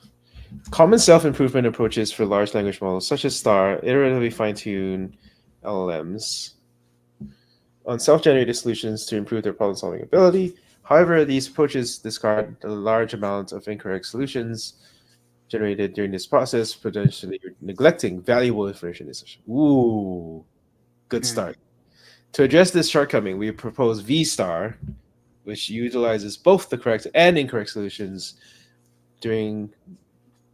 common self-improvement approaches for large language models, such as STAR, iteratively fine-tune LLMs on self-generated solutions to improve their problem-solving ability. However, these approaches discard the large amount of incorrect solutions generated during this process, potentially neglecting valuable information. Ooh, good start. To address this shortcoming, we propose V-STaR, which utilizes both the correct and incorrect solutions during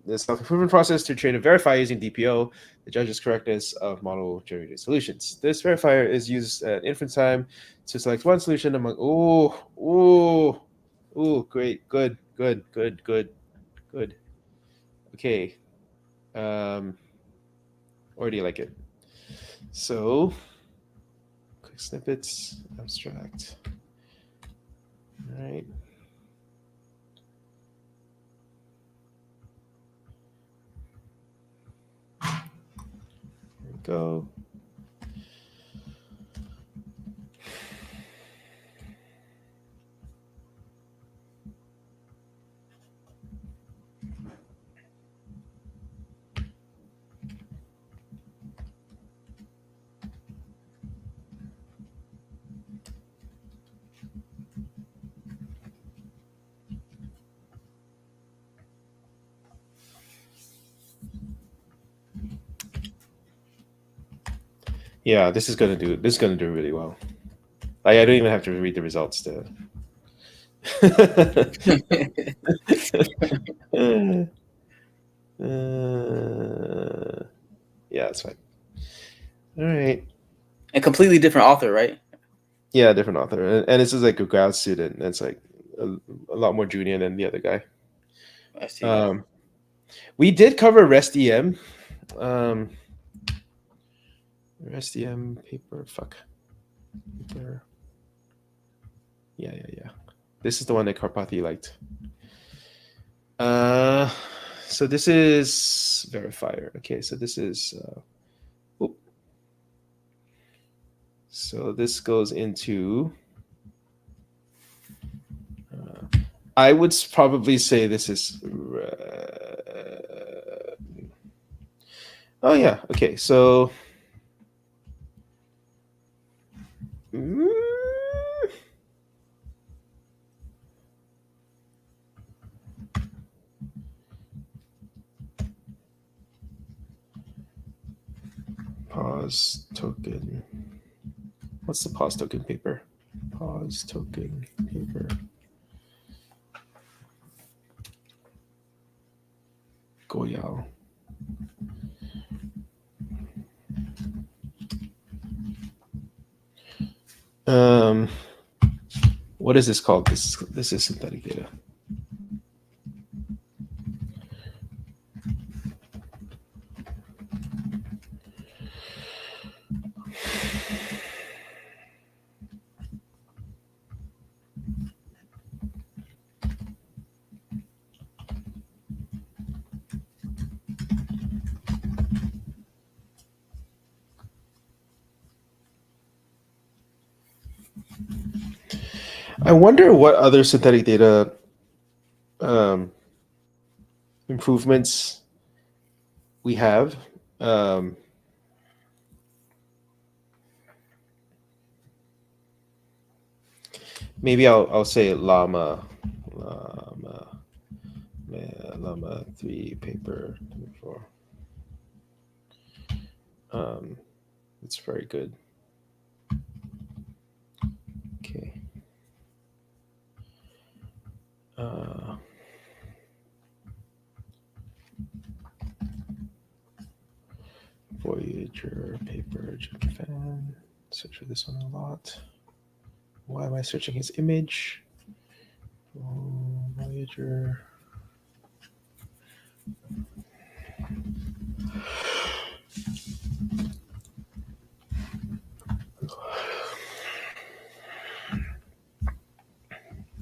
the self-improvement process to train a verifier using DPO that judges correctness of model-generated solutions. This verifier is used at inference time to select one solution among. Great, good. Okay. Or do you like it? So, quick snippets, abstract. All right. There we go. Yeah, this is gonna do really well. I don't even have to read the results to. Yeah, that's fine. All right. A completely different author, right? Yeah, different author, and this is like a grad student. And it's like a lot more junior than the other guy. I see. We did cover REST-EM. REST-EM paper. Fuck. Paper. Yeah. This is the one that Karpathy liked. So this is verifier. Okay, so this is. So this goes into. I would probably say this is. Oh yeah. Okay. So. Pause token. What's the pause token paper? Pause token paper. Goyal. What is this called? This is synthetic data. I wonder what other synthetic data improvements we have. Maybe I'll say Llama 3 paper 24. It's very good. Okay. Voyager paper Fan. Search for this one a lot. Why am I searching his image? Voyager.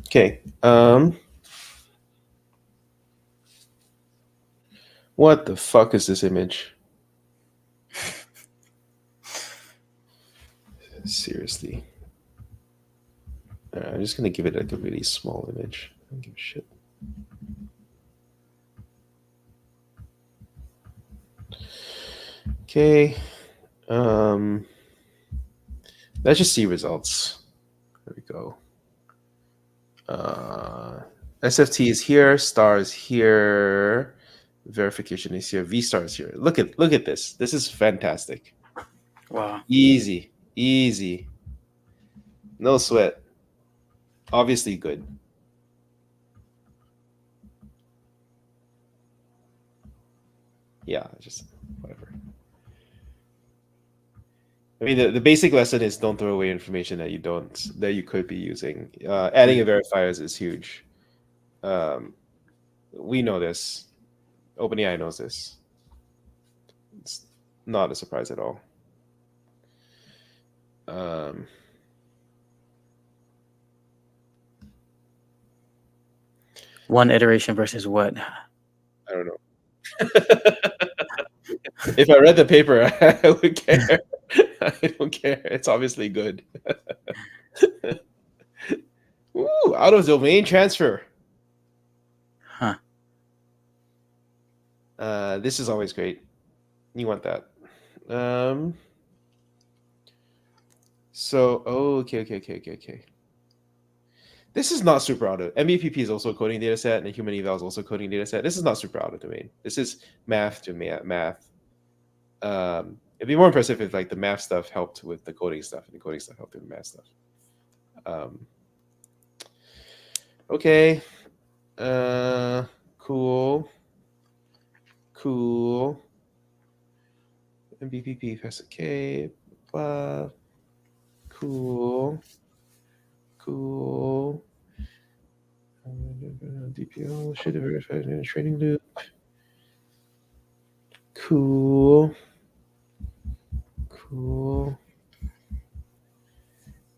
Okay. What the fuck is this image? Seriously. I'm just gonna give it like a really small image. I don't give a shit. Okay. Let's just see results. There we go. SFT is here, star is here, verification is here, V-STaR is here. Look at this. This is fantastic. Wow. Easy. No sweat. Obviously good. Yeah, just whatever. I mean, the basic lesson is don't throw away information that you could be using. Adding a verifiers is huge. We know this. OpenAI knows this. It's not a surprise at all. One iteration versus what? I don't know. If I read the paper, I would care. I don't care. It's obviously good. Ooh, out of domain transfer. Huh. This is always great. You want that. So, okay. This is not super out of MBPP is also a coding data set, and human eval is also a coding data set. This is not super out of domain. This is math to math. It'd be more impressive if like the math stuff helped with the coding stuff, and the coding stuff helped with the math stuff. Okay. Cool. MBPP press OK. Blah. Cool. DPL should have verified in a training loop. Cool.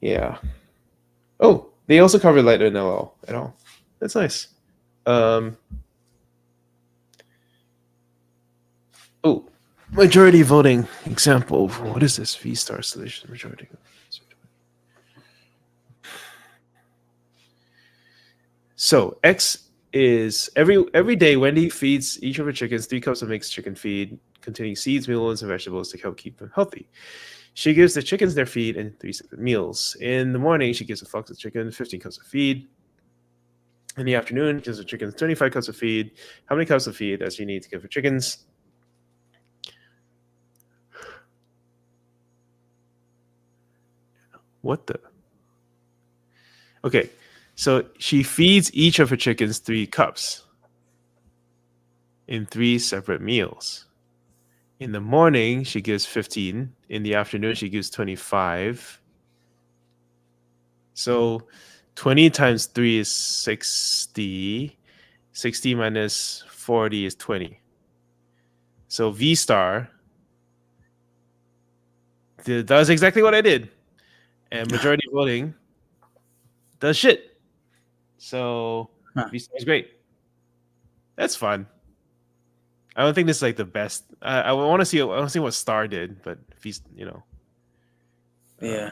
Yeah. Oh, they also covered light and LL at all. That's nice. Oh, majority voting example. What is this? V-STaR solution majority. So X is every day Wendy feeds each of her chickens 3 cups of mixed chicken feed containing seeds, mealworms, and vegetables to help keep them healthy. She gives the chickens their feed in 3 separate meals. In the morning, she gives a flock of chicken 15 cups of feed. In the afternoon, gives the chickens 25 cups of feed. How many cups of feed does she need to give her chickens? What the? Okay, so she feeds each of her chickens 3 cups in 3 separate meals. In the morning, she gives 15. In the afternoon, she gives 25. So 20 times 3 is 60. 60 minus 40 is 20. So V-STaR does exactly what I did. And majority voting does shit. So V-STAR is great. That's fun. I don't think this is like the best. I want to see. I want to see what Star did, but Yeah.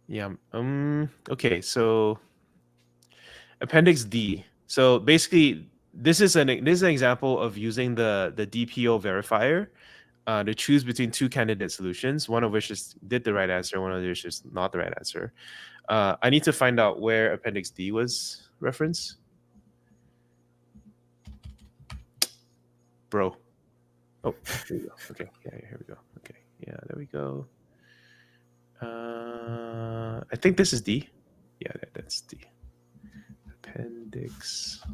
Yeah. Okay. So Appendix D. So basically, this is an example of using the DPO verifier to choose between 2 candidate solutions, one of which did the right answer, one of which is not the right answer. I need to find out where Appendix D was referenced. Bro. Oh, here we go. Okay. Yeah, here we go. Okay. Yeah, there we go. I think this is D. Yeah, that's D. Appendix.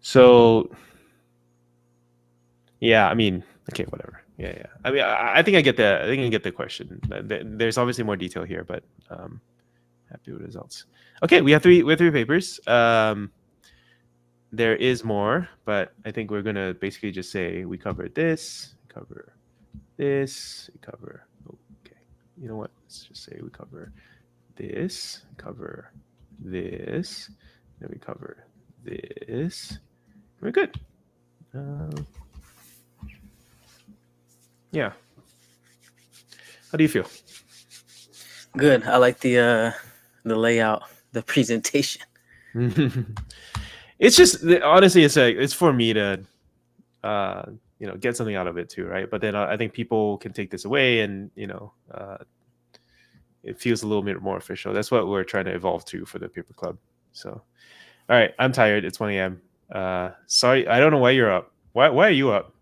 So, yeah, I mean, okay, whatever. Yeah. I mean, I think I get the. I think I get the question. There's obviously more detail here, but happy with results. Okay, we have three papers. There is more, but I think we're gonna basically just say we covered this, cover this, cover. Okay, you know what? Let's just say we cover this, cover this, then we cover this. We're good. Yeah. How do you feel? Good. I like the layout, the presentation. It's just honestly, it's for me to get something out of it too, right? But then I think people can take this away, and it feels a little bit more official. That's what we're trying to evolve to for the paper club. So, all right, I'm tired. It's 1 a.m. Sorry, I don't know why you're up. Why are you up?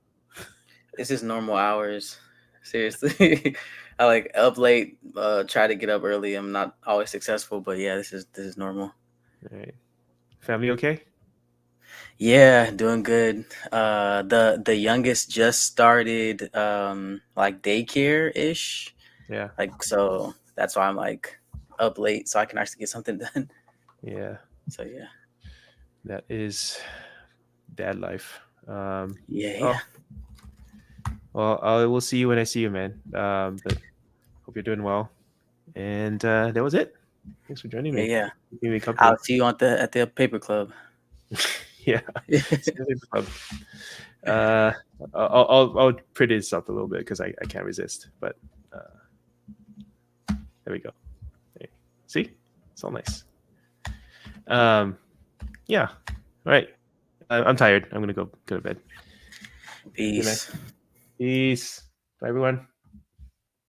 This is normal hours. Seriously. I like up late, try to get up early. I'm not always successful, but yeah, this is normal. All right. Family okay? Yeah, doing good. The youngest just started like daycare ish. Yeah. Like, so that's why I'm like up late so I can actually get something done. Yeah. So yeah. That is dad life. Yeah. Well, I will see you when I see you, man. But hope you're doing well. And that was it. Thanks for joining me. Yeah. Giving me company. I'll see you at the paper club. Yeah. I'll pretty this up a little bit because I can't resist. But there we go. Hey. See, it's all nice. Yeah. All right. I'm tired. I'm gonna go to bed. Peace. Peace. Bye, everyone.